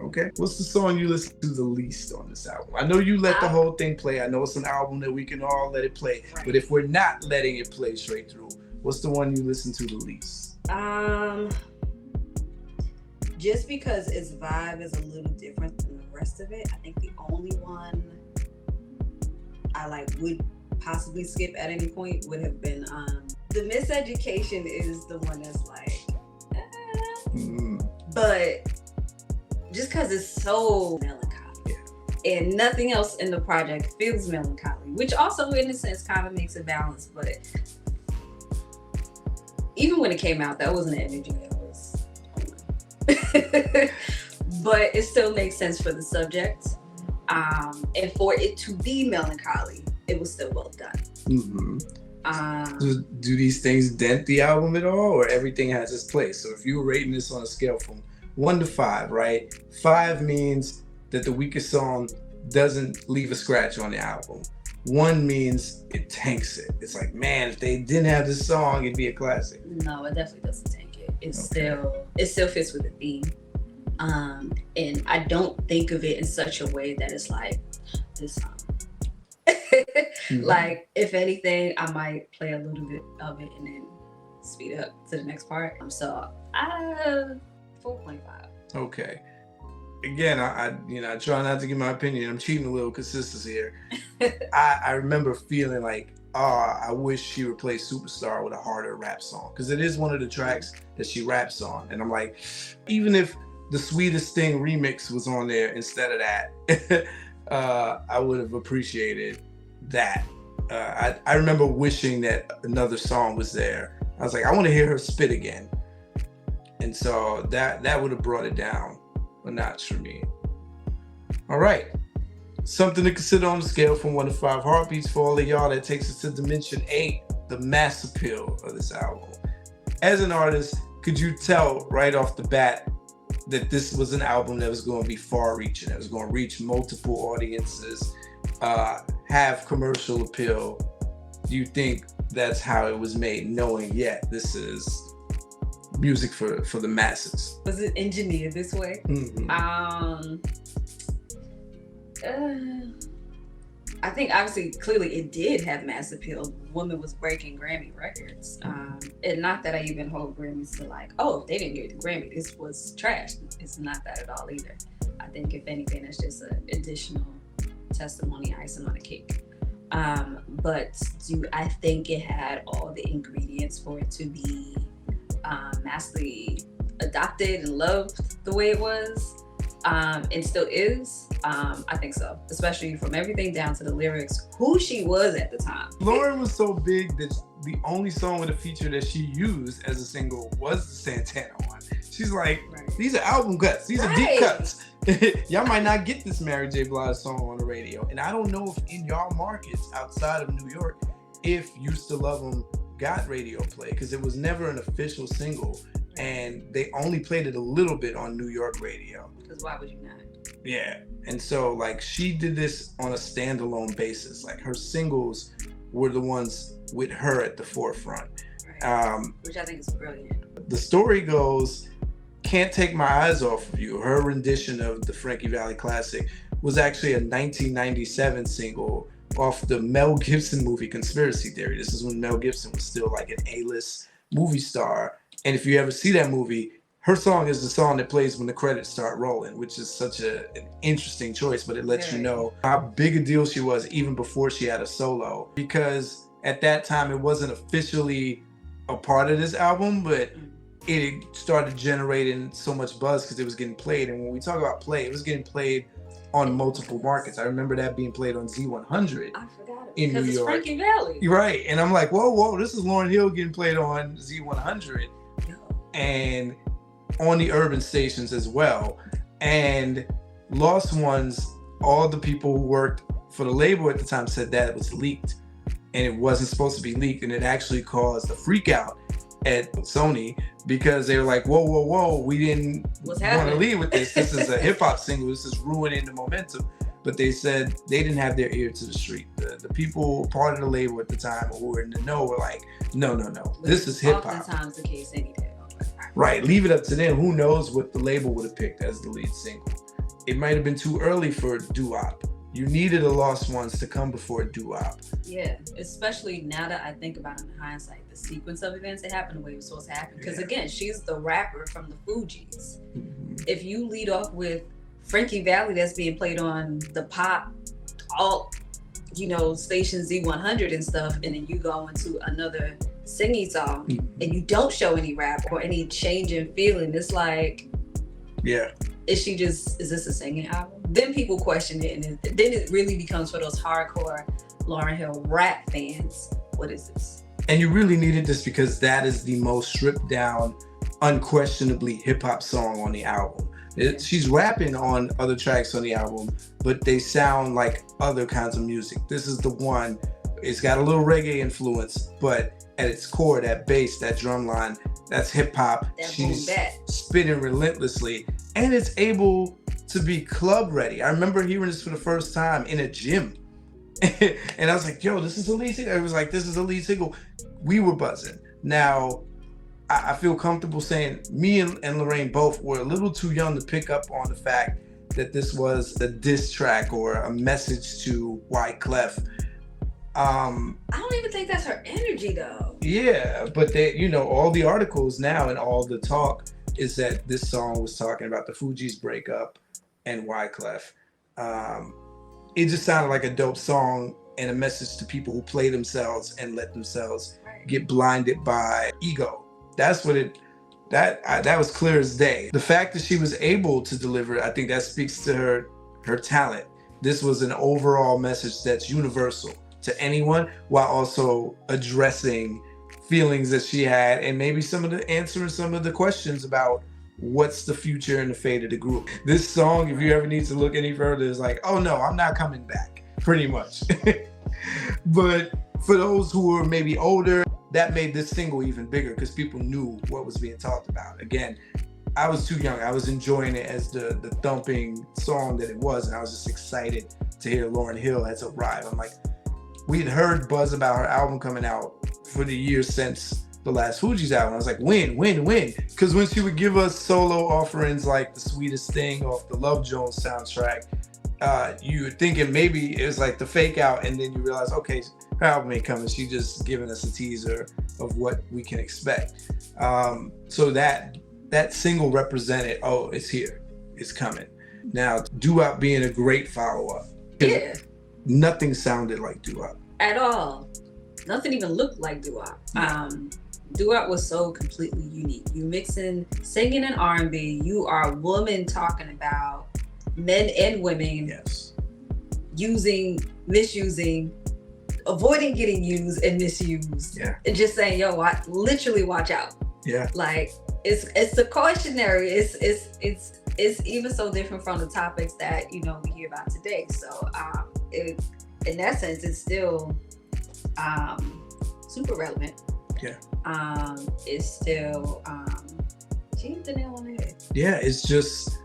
Okay. What's the song you listen to the least on this album? I know you let the whole thing play. I know it's an album that we can all let it play. Right. But if we're not letting it play straight through, what's the one you listen to the least? Just because its vibe is a little different than the rest of it, I think the only one I would possibly skip at any point would have been the Miseducation is the one that's but just because it's so melancholy, and nothing else in the project feels melancholy, which also in a sense kind of makes it balanced. But even when it came out, that wasn't the energy that was but it still makes sense for the subject, and for it to be melancholy, it was still well done. Do these things dent the album at all, or everything has its place? So if you were rating this on a scale from 1 to 5, right? 5 means that the weakest song doesn't leave a scratch on the album. 1 means it tanks it. It's like, man, if they didn't have this song, it'd be a classic. No, it definitely doesn't tank it. It still fits with the theme. And I don't think of it in such a way that it's like this song. Like, if anything, I might play a little bit of it and then speed up to the next part. So 4.5. Okay. Again, I try not to give my opinion. I'm cheating a little consistency here. I remember feeling like, I wish she replaced Superstar with a harder rap song, because it is one of the tracks that she raps on. And I'm like, even if the Sweetest Thing remix was on there instead of that, I would have appreciated that. I remember wishing that another song was there. I was like, I want to hear her spit again. And so that would have brought it down a notch for me. All right. Something to consider on the scale from 1 to 5 heartbeats for all of y'all. That takes us to dimension 8, the mass appeal of this album. As an artist, could you tell right off the bat that this was an album that was going to be far-reaching, that was going to reach multiple audiences, have commercial appeal? Do you think that's how it was made, knowing, this is music for the masses? Was it engineered this way? I think obviously, clearly it did have mass appeal. The woman was breaking Grammy records. And not that I even hold Grammys to like, if they didn't get the Grammy, this was trash. It's not that at all either. I think if anything, it's just an additional testimony, icing on the cake. But do I think it had all the ingredients for it to be massively adopted and loved the way it was, and still is? I think so, especially from everything down to the lyrics, who she was at the time. Lauryn was so big that the only song with a feature that she used as a single was the Santana one. She's like, these are album cuts, these are deep cuts. Y'all might not get this Mary J. Blige song on the radio. And I don't know if in y'all markets outside of New York, if Used to Love 'Em got radio play, because it was never an official single. And they only played it a little bit on New York radio. Because why would you not? Yeah. And so like she did this on a standalone basis. Like her singles were the ones with her at the forefront. Right. Which I think is brilliant. The story goes, Can't Take My Eyes Off of You, her rendition of the Frankie Valli classic, was actually a 1997 single off the Mel Gibson movie Conspiracy Theory. This is when Mel Gibson was still like an A-list movie star. And if you ever see that movie, her song is the song that plays when the credits start rolling, which is such an interesting choice, but it lets you know how big a deal she was even before she had a solo. Because at that time, it wasn't officially a part of this album, but it started generating so much buzz because it was getting played. And when we talk about play, it was getting played on multiple markets. I remember that being played on Z100 in New York. Because it's Frankie Valli. Right. And I'm like, whoa, this is Lauryn Hill getting played on Z100 and on the urban stations as well. And Lost Ones, all the people who worked for the label at the time said that it was leaked and it wasn't supposed to be leaked. And it actually caused a freak out at Sony because they were like, whoa, we didn't want to lead with this. This is a hip hop single. This is ruining the momentum. but they said they didn't have their ear to the street. The people part of the label at the time who were in the know were like, no, this is hip hop. Oftentimes the case any day. Right, leave it up to them. Who knows what the label would have picked as the lead single? It might have been too early for a doo-wop. You needed a Lost Ones to come before a doo-wop. Yeah, especially now that I think about it in hindsight, the sequence of events that happened the way it was supposed to happen. Because again, she's the rapper from the Fugees. Mm-hmm. If you lead off with Frankie Valli that's being played on the pop, all, station Z100 and stuff, and then you go into another singing song, mm-hmm. and you don't show any rap or any change in feeling, it's like, yeah. Is this a singing album? Then people question it, and then it really becomes for those hardcore Lauryn Hill rap fans, what is this? And you really needed this because that is the most stripped down, unquestionably hip-hop song on the album. She's rapping on other tracks on the album, but they sound like other kinds of music. This is the one, it's got a little reggae influence, but at its core, that bass, that drum line, that's hip-hop. She's spitting relentlessly, and it's able to be club ready. I remember hearing this for the first time in a gym. And I was like, yo, this is a lead single. It was like, this is a lead single. We were buzzing. Now, I feel comfortable saying me and LaRayne both were a little too young to pick up on the fact that this was a diss track or a message to Wyclef. I don't even think that's her energy though. Yeah, but they, all the articles now and all the talk is that this song was talking about the Fugees breakup and Wyclef. It just sounded like a dope song and a message to people who play themselves and let themselves get blinded by ego. That's what that was clear as day. The fact that she was able to deliver it, I think that speaks to her talent. This was an overall message that's universal to anyone, while also addressing feelings that she had and maybe answering some of the questions about what's the future and the fate of the group. This song, if you ever need to look any further, is like, oh no, I'm not coming back, pretty much. But for those who were maybe older, that made this single even bigger because people knew what was being talked about. Again, I was too young. I was enjoying it as the thumping song that it was, and I was just excited to hear Lauryn Hill has arrived. I'm like, we'd heard buzz about her album coming out for the years since the last Fugees album. I was like, when? Because when she would give us solo offerings like The Sweetest Thing off the Love Jones soundtrack, you were thinking maybe it was like the fake out, and then you realize, okay, her album ain't coming. She just giving us a teaser of what we can expect. So that single represented, oh, it's here, it's coming. Now, doo-wop being a great follow-up. Yeah. Nothing sounded like doo-wop. At all. Nothing even looked like doo-wop. Doo-wop was so completely unique. You mix in singing and R&B. You are a woman talking about men and women. Yes. Misusing, avoiding getting used and misused. Yeah. And just saying, yo, literally watch out. Yeah. Like, it's a cautionary. It's even so different from the topics that, we hear about today. So, in that sense, it's still super relevant. Yeah. It's still she hit the nail on the head. Yeah, it's just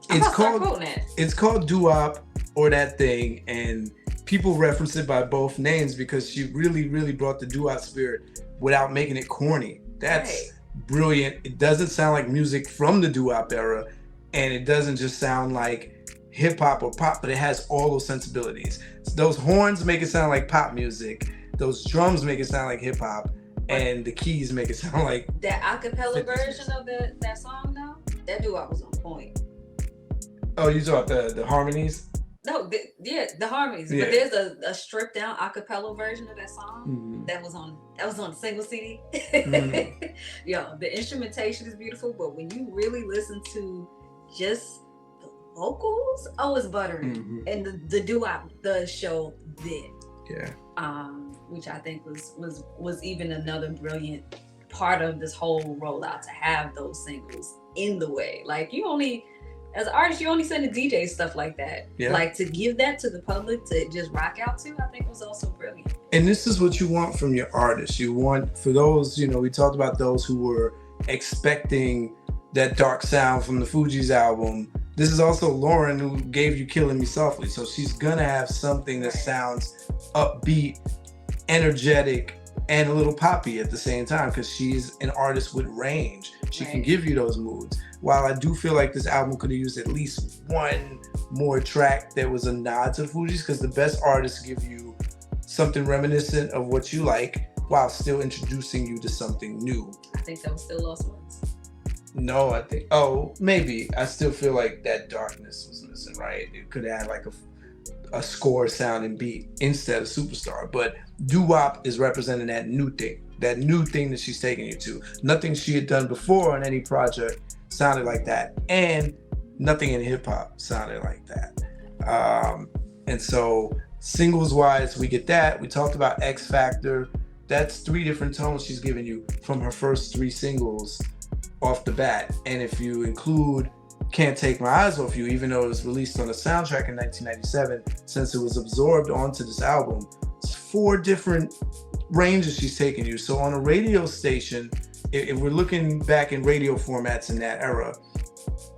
it's called doo-wop or that thing, and people reference it by both names because she really, really brought the doo-wop spirit without making it corny. That's brilliant. It doesn't sound like music from the doo-wop era, and it doesn't just sound like hip hop or pop, but it has all those sensibilities. So those horns make it sound like pop music. Those drums make it sound like hip hop, and the keys make it sound like that acapella version of that song. Though that doo-wop was on point. Oh, you talk the harmonies? No, the harmonies. Yeah. But there's a stripped down acapella version of that song that was on the single CD. Yo, the instrumentation is beautiful, but when you really listen to just vocals, it's buttery. And the doo-wop the show did. Yeah. Which I think was even another brilliant part of this whole rollout, to have those singles in the way. Like, as an artist, you only send a DJ stuff like that. Yeah. Like, to give that to the public to just rock out to, I think was also brilliant. And this is what you want from your artists. You want, for those, we talked about those who were expecting that dark sound from the Fugees album, This is also Lauryn, who gave you Killing Me Softly. So she's gonna have something that sounds upbeat, energetic, and a little poppy at the same time, because she's an artist with range. She can give you those moods. While I do feel like this album could have used at least one more track that was a nod to the Fugees, because the best artists give you something reminiscent of what you like while still introducing you to something new. I think that was still Lost Ones. No, I think, maybe. I still feel like that darkness was missing, right? It could have like a score sound and beat instead of Superstar. But doo-wop is representing that new thing that she's taking you to. Nothing she had done before on any project sounded like that, and nothing in hip-hop sounded like that. And so singles wise, we get that. We talked about X Factor. That's 3 different tones she's giving you from her first 3 singles off the bat. And if you include Can't Take My Eyes Off You, even though it was released on a soundtrack in 1997, since it was absorbed onto this album, it's 4 different ranges she's taking you. So on a radio station, if we're looking back in radio formats in that era,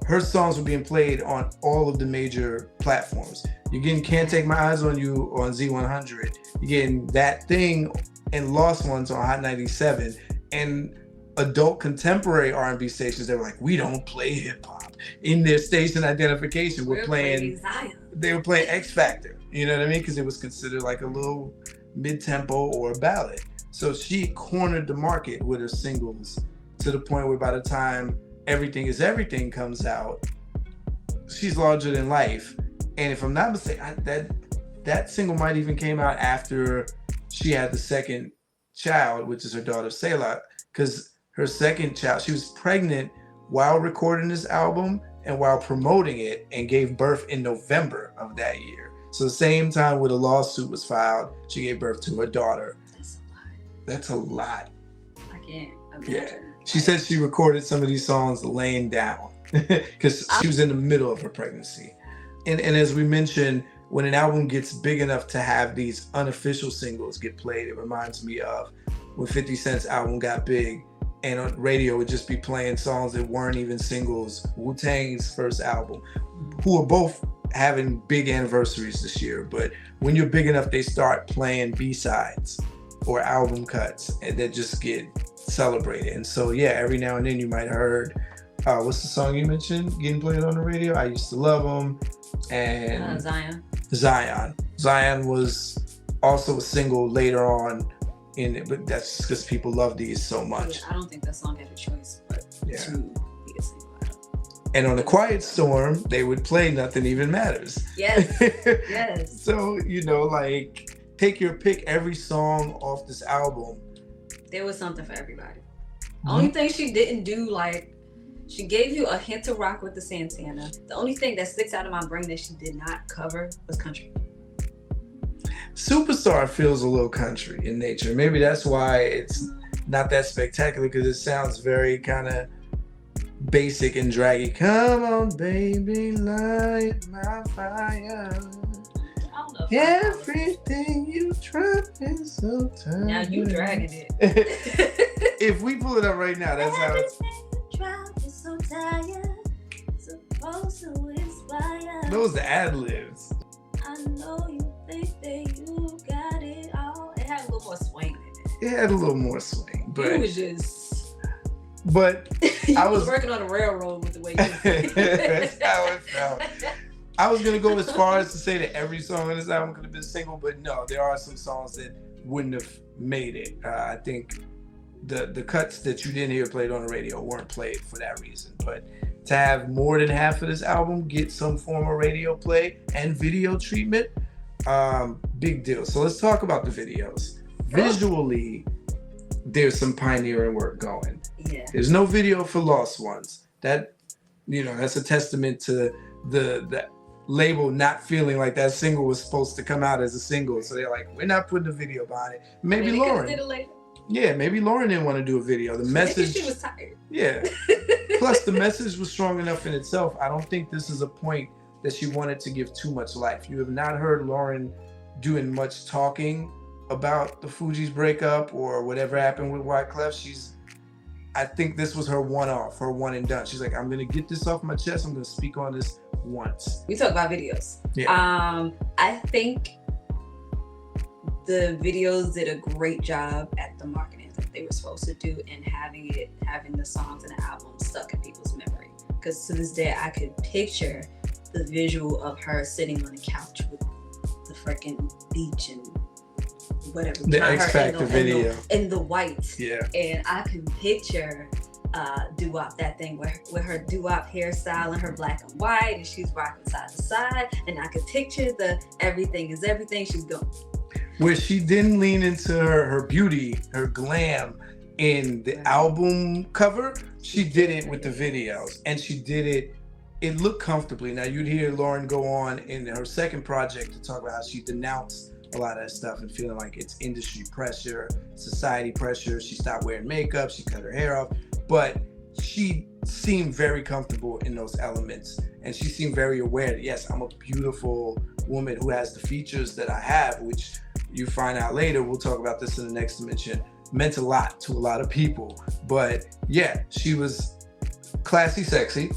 her songs were being played on all of the major platforms. You're getting Can't Take My Eyes On You on Z100. You're getting That Thing and Lost Ones on Hot 97. And adult contemporary R&B stations, they were like, we don't play hip hop in their station identification. They were playing X Factor. You know what I mean? Because it was considered like a little mid-tempo or a ballad. So she cornered the market with her singles to the point where by the time Everything Is Everything comes out, she's larger than life. And if I'm not mistaken, that single might even came out after she had the second child, which is her daughter Selah, because her second child, she was pregnant while recording this album and while promoting it, and gave birth in November of that year. So the same time where the lawsuit was filed, she gave birth to her daughter. That's a lot. I can't imagine. Yeah. She said she recorded some of these songs laying down because she was in the middle of her pregnancy. And as we mentioned, when an album gets big enough to have these unofficial singles get played, it reminds me of when 50 Cent's album got big and on radio would just be playing songs that weren't even singles. Wu-Tang's first album, who are both having big anniversaries this year. But when you're big enough, they start playing B-sides or album cuts and that just get celebrated. And so, yeah, every now and then you might have heard, what's the song you mentioned getting played on the radio? I Used to Love Them. And Zion was also a single later on in it, but that's just because people love these so much. Yeah, I don't think that song had a choice but to be a single. And on The Quiet Storm, they would play Nothing Even Matters. Yes, yes. So, like, take your pick. Every song off this album, there was something for everybody. Only thing she didn't do, like, she gave you a hint of rock with the Santana. The only thing that sticks out of my brain that she did not cover was country. Superstar feels a little country in nature. Maybe that's why it's not that spectacular, because it sounds very kind of basic and draggy. Come on, baby, light my fire. Everything you drop is so tired. Now you dragging it. If we pull it up right now, that's how it's. So tired, supposed to inspire. Those ad-libs. I know you think that you got it all. It had a little more swing in it. It had a little more swing, but it was just. But I was working on a railroad with the way you. That's how it felt. I was gonna go as far as to say that every song on this album could have been single, but no, there are some songs that wouldn't have made it. I think the cuts that you didn't hear played on the radio weren't played for that reason. But to have more than half of this album get some form of radio play and video treatment, big deal. So let's talk about the videos. Visually, there's some pioneering work going. Yeah. There's no video for Lost Ones. That's a testament to the label not feeling like that single was supposed to come out as a single. So they're like, we're not putting a video behind it. Maybe Lauryn. Did it later. Yeah, maybe Lauryn didn't want to do a video. The message. Maybe she was tired. Yeah. Plus, the message was strong enough in itself. I don't think this is a point that she wanted to give too much life. You have not heard Lauryn doing much talking about the Fugees breakup or whatever happened with Wyclef. I think this was her one-off, her one and done. She's like, I'm going to get this off my chest. I'm going to speak on this once. We talk about videos. Yeah. I think the videos did a great job at the marketing that they were supposed to do and having the songs and the album stuck in people's memory. Because to this day, I could picture the visual of her sitting on the couch with the freaking beach and whatever. The X Factor video. In the white. Yeah. And I can picture doo-wop, that thing with her doo-wop hairstyle and her black and white, and she's rocking side to side. And I could picture the everything is everything she's going. Where she didn't lean into her beauty, her glam in the album cover, she did it with the videos, and she did it looked comfortably. Now you'd hear Lauryn go on in her second project to talk about how she denounced a lot of that stuff and feeling like it's industry pressure, society pressure. She stopped wearing makeup, she cut her hair off, but she seemed very comfortable in those elements, and she seemed very aware that, yes, I'm a beautiful woman who has the features that I have, which you find out later, we'll talk about this in the next dimension, meant a lot to a lot of people. But yeah, she was classy, sexy.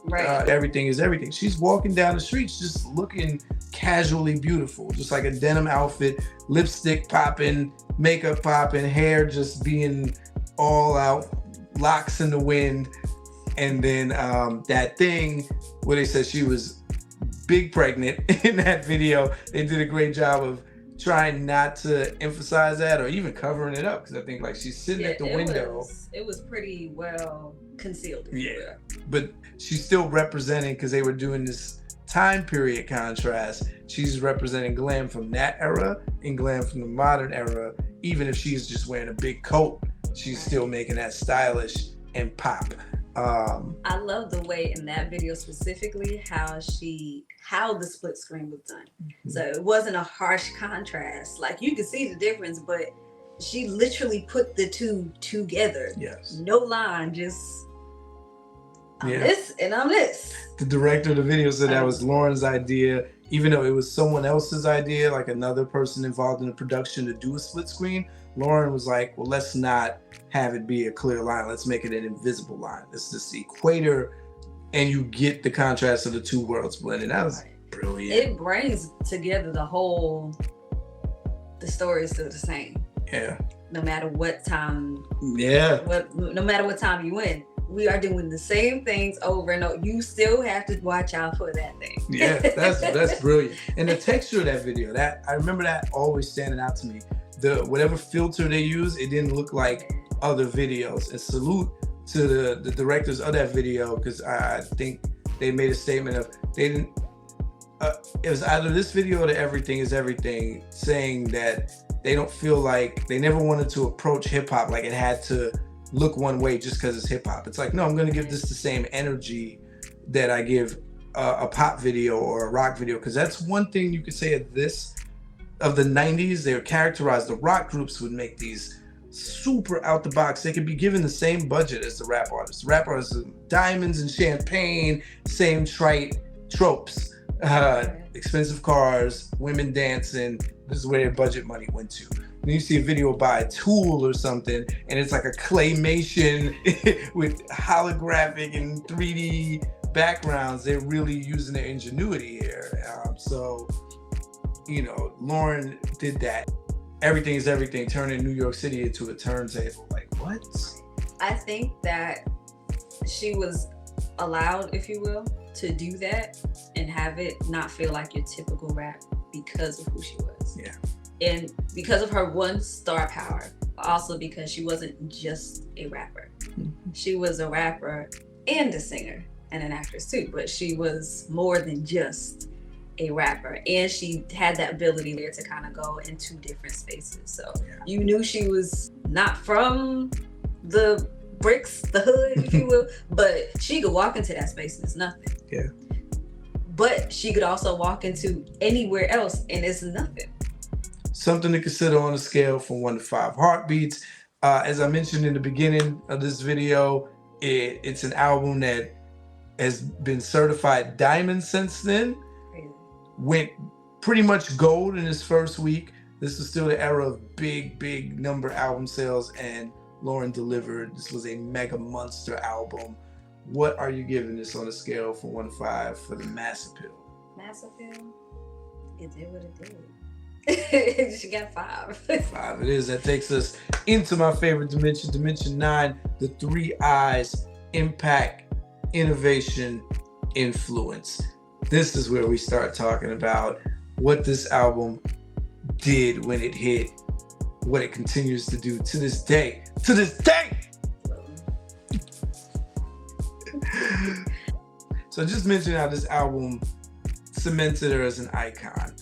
Right. Everything is everything. She's walking down the streets just looking casually beautiful, just like a denim outfit, lipstick popping, makeup popping, hair just being all out, locks in the wind. And then that thing where they said she was big pregnant in that video, they did a great job of trying not to emphasize that or even covering it up, because I think like she's sitting at the window. It was pretty well concealed. Yeah, but she's still representing, because they were doing this time period contrast. She's representing glam from that era and glam from the modern era. Even if she's just wearing a big coat, she's still making that stylish and pop. I love the way in that video specifically how the split screen was done. Mm-hmm. So it wasn't a harsh contrast. Like you could see the difference, but she literally put the two together. Yes. No line, just I'm this and I'm this. The director of the video said that was Lauryn's idea, even though it was someone else's idea, like another person involved in the production to do a split screen. Lauryn was like, well, let's not have it be a clear line. Let's make it an invisible line. It's this equator, and you get the contrast of the two worlds blended. That was brilliant. It brings together the story is still the same. Yeah. No matter what time. Yeah. No matter what time you in, we are doing the same things over and over. You still have to watch out for that thing. Yeah, that's brilliant. And the texture of that video, I remember that always standing out to me. Whatever filter they use, it didn't look like other videos. And salute to the directors of that video, because I think they made a statement of they didn't. It was either this video or the Everything Is Everything, saying that they don't feel like they never wanted to approach hip hop like it had to look one way just because it's hip hop. It's like, no, I'm going to give this the same energy that I give a pop video or a rock video, because that's one thing you could say of the 90s. They were characterized, the rock groups would make these super out the box. They could be given the same budget as the rap artists. The rap artists, diamonds and champagne, same trite tropes, expensive cars, women dancing. This is where their budget money went to. Then you see a video by a Tool or something, and it's like a claymation with holographic and 3D backgrounds. They're really using their ingenuity here. So, you know, Lauryn did that. Everything Is Everything, turning New York City into a turntable. Like, what? I think that she was allowed, if you will, to do that and have it not feel like your typical rap because of who she was. Yeah. And because of her one, star power, but also because she wasn't just a rapper. Mm-hmm. She was a rapper and a singer and an actress too, but she was more than just a rapper. And she had that ability there to kind of go in two different spaces. So you knew she was not from the bricks, the hood, if you will, but she could walk into that space and it's nothing. Yeah. But she could also walk into anywhere else and it's nothing. Something to consider on a scale from 1 to 5 heartbeats. As I mentioned in the beginning of this video, it's an album that has been certified diamond since then. Crazy. Went pretty much gold in its first week. This is still the era of big number album sales, and Lauryn delivered. This was a mega monster album. what are you giving this on a scale from 1 to 5 for the mass appeal? Mass appeal? It did what it did. She got 5. 5 it is. That takes us into my favorite dimension, Dimension 9, the 3 I's: impact, innovation, influence. This is where we start talking about what this album did when it hit, what it continues to do to this day. To this day! So just mention how this album cemented her as an icon.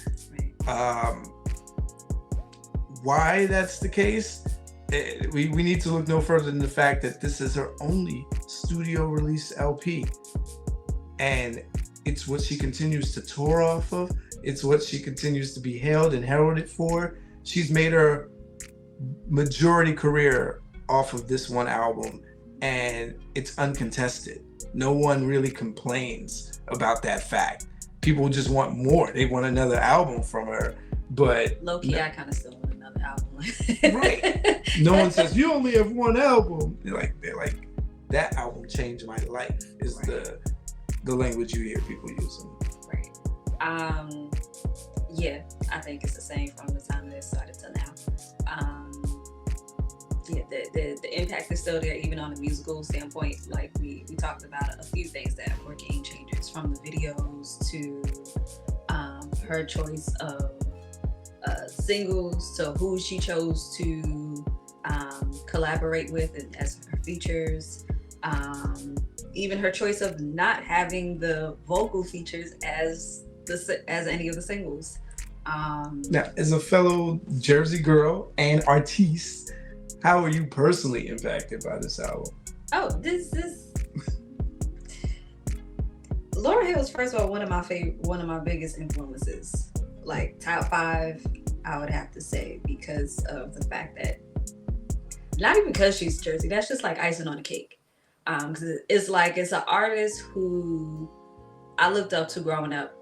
Why that's the case? We need to look no further than the fact that this is her only studio release LP. And it's what she continues to tour off of. It's what she continues to be hailed and heralded for. She's made her majority career off of this one album, and it's uncontested. No one really complains about that fact. People just want more. They want another album from her, but low-key, I kind of still want another album. Right. No one says you only have one album. They're like that album changed my life is right. the language you hear people using. Right. Yeah, I think it's the same from the time that it started to now. Yeah, the impact is still there, even on a musical standpoint. Like we talked about a few things that were game changers, from the videos to her choice of singles to who she chose to collaborate with and as her features. Even her choice of not having the vocal features as any of the singles. Now, as a fellow Jersey girl and artiste, how are you personally impacted by this album? Oh, this is Lauryn Hill is, first of all, one of my biggest influences. Like top 5, I would have to say, because of the fact that, not even because she's Jersey, that's just like icing on the cake. Because it's an artist who I looked up to growing up,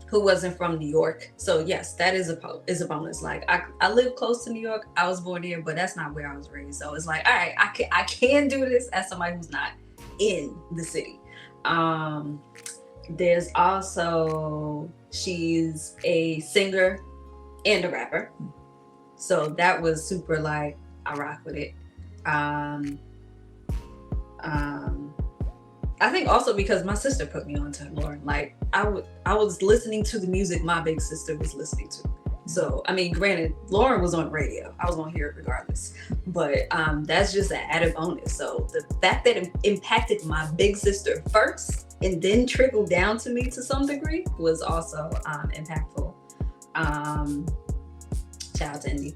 who wasn't from New York. So yes, that is a bonus. Like I live close to New York. I was born here, but that's not where I was raised. So it's like, all right, I can do this as somebody who's not in the city. There's also, she's a singer and a rapper. So that was super, like, I rock with it. I think also because my sister put me on to Lauryn. Like I was listening to the music my big sister was listening to. So I mean, granted, Lauryn was on the radio. I was gonna hear it regardless. But that's just an added bonus. So the fact that it impacted my big sister first and then trickled down to me to some degree was also impactful. Shout out to Indy.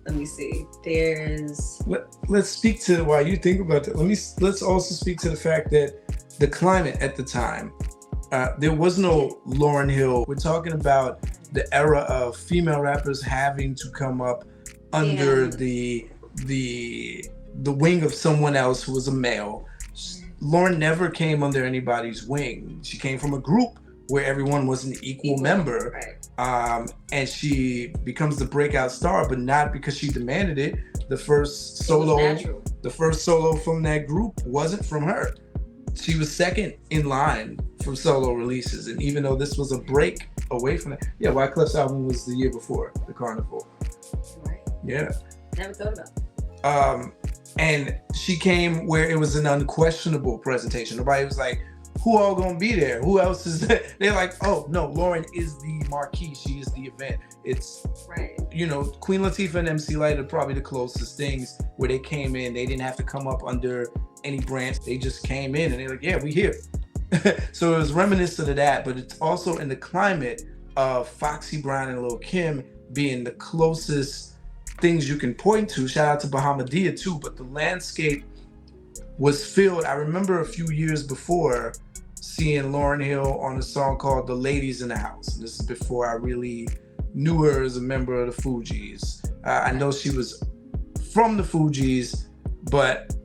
Let me see. Let's speak to, while you think about that, let's also speak to the fact that the climate at the time, there was no Lauryn Hill. We're talking about the era of female rappers having to come up under the wing of someone else who was a male. Lauryn never came under anybody's wing. She came from a group where everyone was an equal member. Right. And she becomes the breakout star, but not because she demanded it. The first solo from that group wasn't from her. She was second in line for solo releases. And even though this was a break away from it, yeah, Wyclef's album was the year before the Carnival. Right. Yeah. Never thought about it. And she came where it was an unquestionable presentation. Nobody was like, who all gonna be there? Who else is there? They're like, oh no, Lauryn is the marquee. She is the event. It's right. Queen Latifah and MC Lyte are probably the closest things where they came in. They didn't have to come up under any branch. They just came in and they're like, yeah, we here. So it was reminiscent of that, but it's also in the climate of Foxy Brown and Lil' Kim being the closest things you can point to. Shout out to Bahamadia too, but the landscape was filled. I remember a few years before seeing Lauryn Hill on a song called The Ladies in the House. And this is before I really knew her as a member of the Fugees. I know she was from the Fugees, but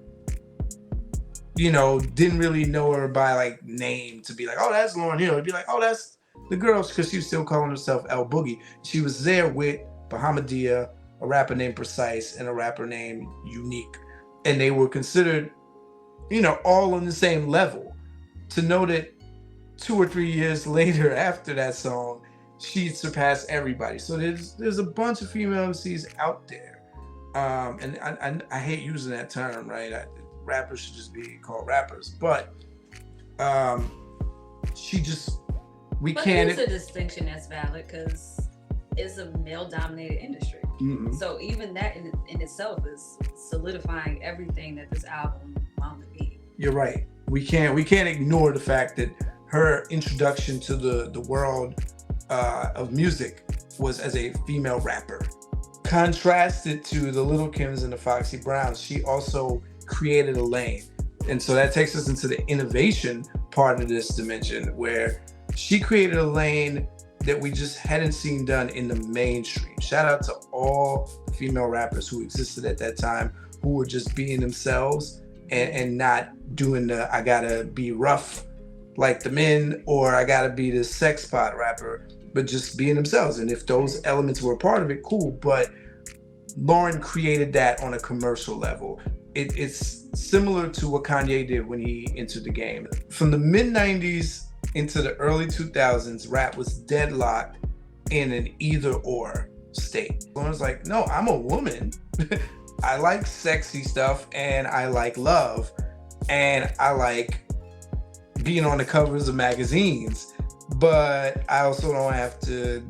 didn't really know her by like name to be like, oh, that's Lauryn Hill. It'd be like, oh, that's the girl, because she was still calling herself L-Boogie. She was there with Bahamadia, a rapper named Precise, and a rapper named Unique. And they were considered all on the same level. To know that 2 or 3 years later after that song, she surpassed everybody. So there's a bunch of female MCs out there. And I hate using that term, right? Rappers should just be called rappers. But we can't. But there's a distinction that's valid because it's a male-dominated industry. Mm-hmm. So even that in itself is solidifying everything that this album wound to be. You're right. We can't ignore the fact that her introduction to the world of music was as a female rapper. Contrasted to the Little Kims and the Foxy Browns, she also created a lane. And so that takes us into the innovation part of this dimension, where she created a lane that we just hadn't seen done in the mainstream. Shout out to all the female rappers who existed at that time, who were just being themselves and not doing the I gotta be rough like the men, or I gotta be the sex pot rapper, but just being themselves. And if those elements were a part of it, cool. But Lauryn created that on a commercial level. It's similar to what Kanye did when he entered the game. From the mid-90s into the early 2000s, rap was deadlocked in an either-or state. Lauryn's like, no, I'm a woman. I like sexy stuff, and I like love, and I like being on the covers of magazines, but I also don't have to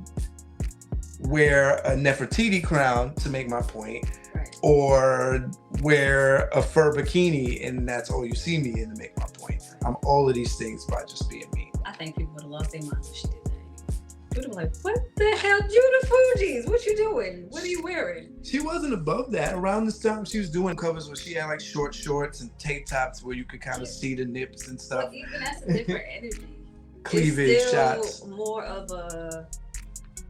wear a Nefertiti crown to make my point, right, or wear a fur bikini and that's all you see me in to make my point. I'm all of these things by just being me. I think people would have lost their minds if she did that. They would have been like, what the hell, Judah Fugees? What you doing? What are you wearing? She wasn't above that. Around this time, she was doing covers where she had like short shorts and tank tops where you could kind of see the nips and stuff. But even that's a different energy. Cleavage it's still shots. More of a,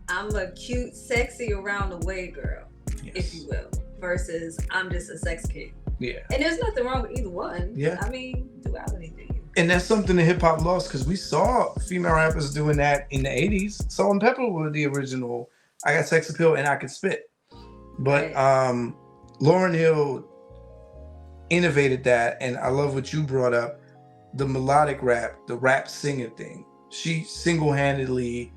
I'm a cute, sexy around the way girl, Yes. if you will, versus I'm just a sex kid. Yeah. And there's nothing wrong with either one. Yeah. I mean, duality to you. And that's something that hip hop lost, because we saw female rappers doing that in the 80s. Salt and Pepper were the original. I got sex appeal and I could spit. But Lauryn Hill innovated that, and I love what you brought up, the melodic rap, the rap singer thing. She single-handedly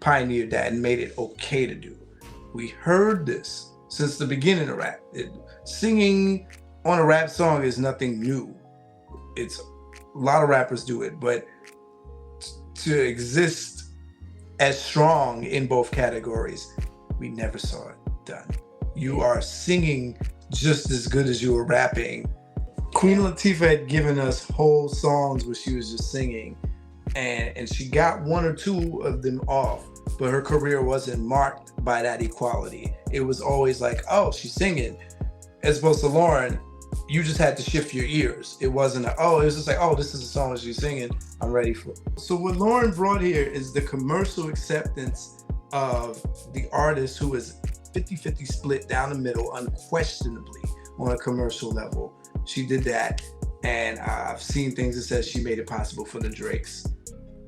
pioneered that and made it okay to do. We heard this since the beginning of rap. Singing on a rap song is nothing new. It's a lot of rappers do it, but to exist as strong in both categories, we never saw it done. You are singing just as good as you were rapping. Queen Latifah had given us whole songs where she was just singing, and she got one or two of them off, but her career wasn't marked by that equality. It was always like, oh, she's singing. As opposed to Lauryn, you just had to shift your ears. It wasn't it was just like, oh, this is a song that she's singing, I'm ready for it. So what Lauryn brought here is the commercial acceptance of the artist who is 50-50 split down the middle, unquestionably, on a commercial level. She did that, and I've seen things that says she made it possible for the Drakes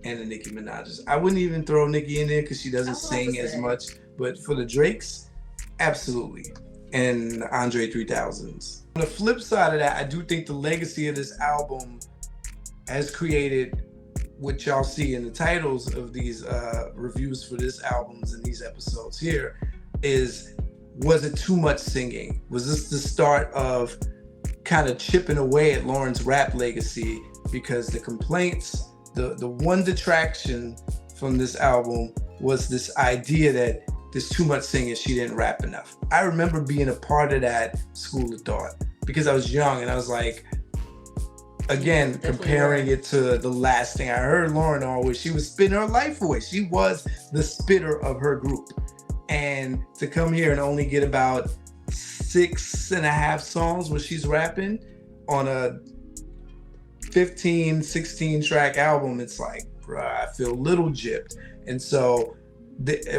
and the Nicki Minaj's. I wouldn't even throw Nicki in there because she doesn't sing as much, but for the Drakes, absolutely. And Andre 3000s. On the flip side of that, I do think the legacy of this album has created what y'all see in the titles of these reviews for this albums and these episodes here is, was it too much singing? Was this the start of kind of chipping away at Lauryn's rap legacy? Because the complaints, the one detraction from this album was this idea that there's too much singing, she didn't rap enough. I remember being a part of that school of thought because I was young and I was like, again, comparing it to the last thing I heard Lauryn on, where she was spitting her life away. She was the spitter of her group. And to come here and only get about 6.5 songs where she's rapping on a 15, 16 track album, it's like, bruh, I feel a little gypped. And so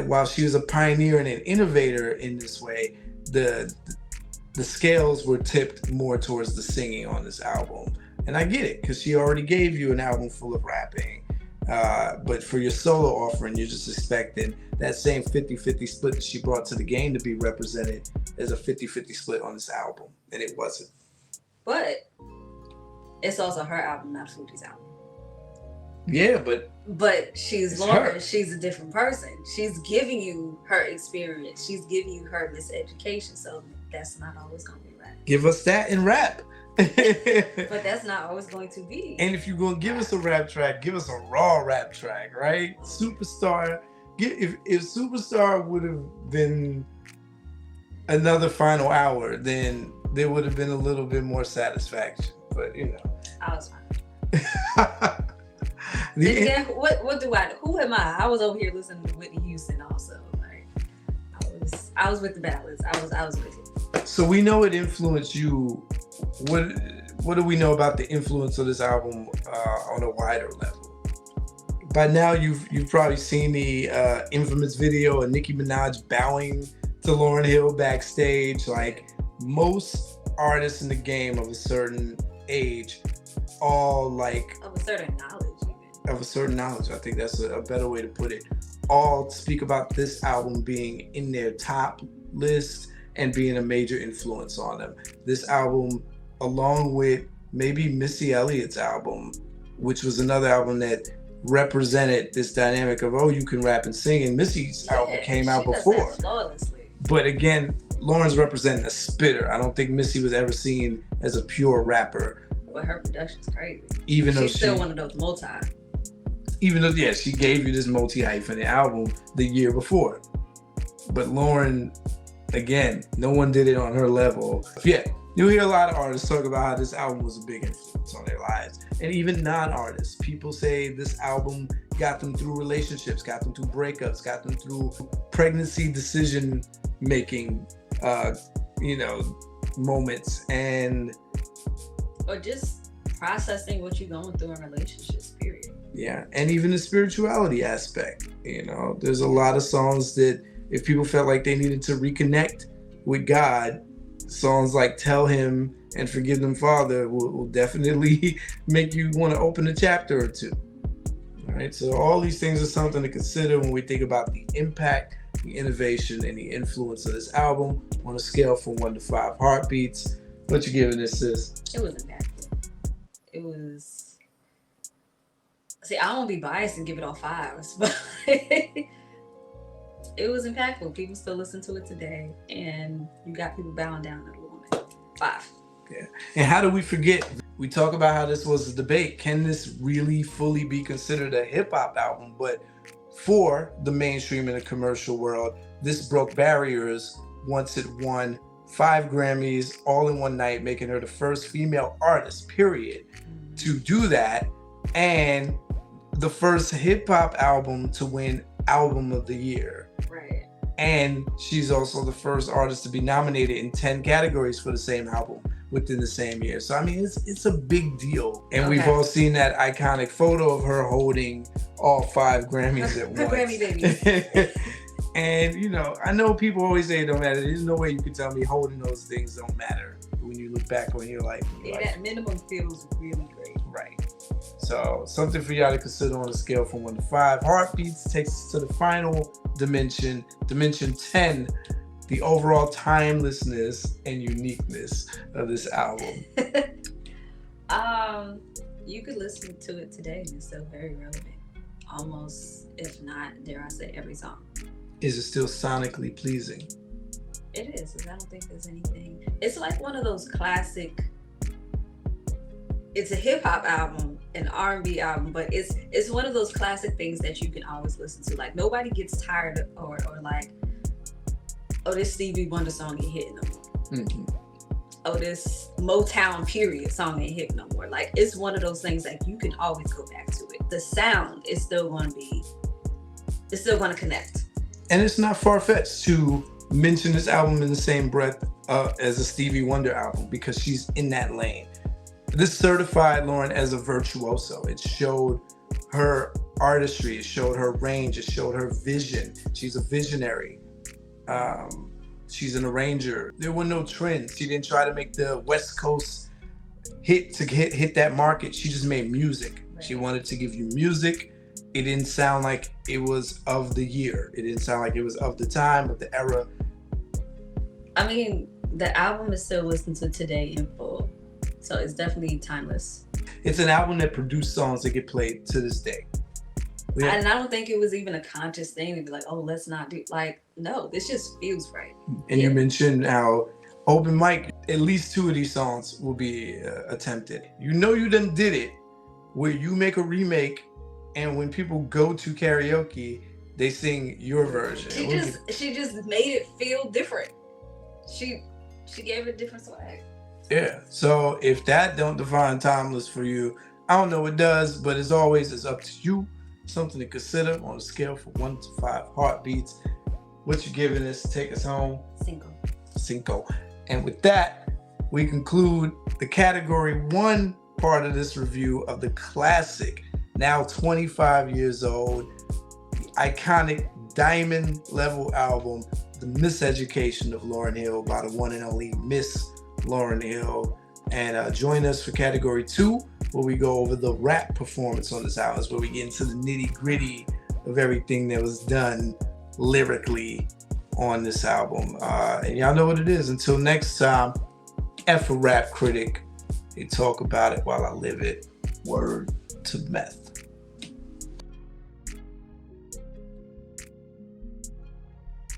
while she was a pioneer and an innovator in this way, the scales were tipped more towards the singing on this album. And I get it, because she already gave you an album full of rapping. But for your solo offering, you're just expecting that same 50-50 split that she brought to the game to be represented as a 50-50 split on this album. And it wasn't. But it's also her album, not Fuji's album. Yeah, but she's Lauryn. She's a different person. She's giving you her experience. She's giving you her miseducation. So that's not always going to be rap. Give us that in rap. But that's not always going to be. And if you're going to give us a rap track, give us a raw rap track, right? Superstar. If Superstar would have been another final hour, then there would have been a little bit more satisfaction. But, you know. I was fine. Who am I? I was over here listening to Whitney Houston also. Like, I was with the ballads. I was with it. So we know it influenced you. What do we know about the influence of this album on a wider level? By now, you've probably seen the infamous video of Nicki Minaj bowing to Lauryn Hill backstage. Like most artists in the game of a certain age, all like of a certain knowledge. Of a certain knowledge, I think that's a better way to put it. All speak about this album being in their top list and being a major influence on them. This album, along with maybe Missy Elliott's album, which was another album that represented this dynamic of, oh, you can rap and sing, and Missy's album came out before. Flawlessly. But again, Lauryn's representing a spitter. I don't think Missy was ever seen as a pure rapper. But her production's crazy. Even though she's still one of those Even though, yeah, she gave you this multi-hyphenate album the year before. But Lauryn, again, no one did it on her level. Yeah, you'll hear a lot of artists talk about how this album was a big influence on their lives. And even non-artists. People say this album got them through relationships, got them through breakups, got them through pregnancy decision-making, moments. Or just processing what you're going through in relationships, period. Yeah, and even the spirituality aspect. There's a lot of songs that if people felt like they needed to reconnect with God, songs like Tell Him and Forgive Them Father will definitely make you want to open a chapter or two. All right, so all these things are something to consider when we think about the impact, the innovation, and the influence of this album on a scale from 1 to 5 heartbeats. What you giving this, sis? It was impactful. It was... See, I won't be biased and give it all 5s, but it was impactful. People still listen to it today, and you got people bowing down at a woman. 5. Yeah. And how do we forget? We talk about how this was a debate. Can this really fully be considered a hip-hop album? But for the mainstream and the commercial world, this broke barriers once it won 5 Grammys all in one night, making her the first female artist, period, to do that. And the first hip-hop album to win Album of the Year. Right. And she's also the first artist to be nominated in 10 categories for the same album within the same year. So, I mean, it's a big deal. And we've all seen that iconic photo of her holding all 5 Grammys at once. Grammy baby. And, I know people always say it don't matter. There's no way you can tell me holding those things don't matter when you look back on your life. That minimum feels really great. Right. So something for y'all to consider on a scale from 1 to 5 heartbeats takes us to the final dimension 10, the overall timelessness and uniqueness of this album. You could listen to it today and it's still very relevant. Almost, if not, dare I say, every song. Is it still sonically pleasing? It is. I don't think there's anything. It's like one of those classic. It's a hip hop album, an R&B album, but it's one of those classic things that you can always listen to. Like nobody gets tired of, or like, oh, this Stevie Wonder song ain't hitting no more. Mm-hmm. Oh, this Motown period song ain't hitting no more. Like it's one of those things that you can always go back to it. The sound is still going to connect. And it's not far-fetched to mention this album in the same breath as a Stevie Wonder album because she's in that lane. This certified Lauryn as a virtuoso. It showed her artistry. It showed her range. It showed her vision. She's a visionary. She's an arranger. There were no trends. She didn't try to make the West Coast hit that market. She just made music. Right. She wanted to give you music. It didn't sound like it was of the year. It didn't sound like it was of the time, of the era. I mean, the album is still listened to today in full. So it's definitely timeless. It's an album that produced songs that get played to this day. Yeah. And I don't think it was even a conscious thing to be like, oh, let's not do, like, no, this just feels right. And you mentioned how open mic, at least 2 of these songs will be attempted. You know you done did it where you make a remake, and when people go to karaoke, they sing your version. She just made it feel different. She gave it different swag. Yeah. So if that don't define timeless for you, I don't know what does, but as always, it's up to you. Something to consider on a scale from 1 to 5 heartbeats. What you giving us? Take us home. Cinco. And with that, we conclude the category 1 part of this review of the classic, now 25 years old, iconic diamond level album, The Miseducation of Lauryn Hill, by the one and only Miss Lauryn Hill. And join us for category 2, where we go over the rap performance on this album, where we get into the nitty gritty of everything that was done lyrically on this album. And y'all know what it is. Until next time, F a rap critic. They talk about it while I live it. Word to meth.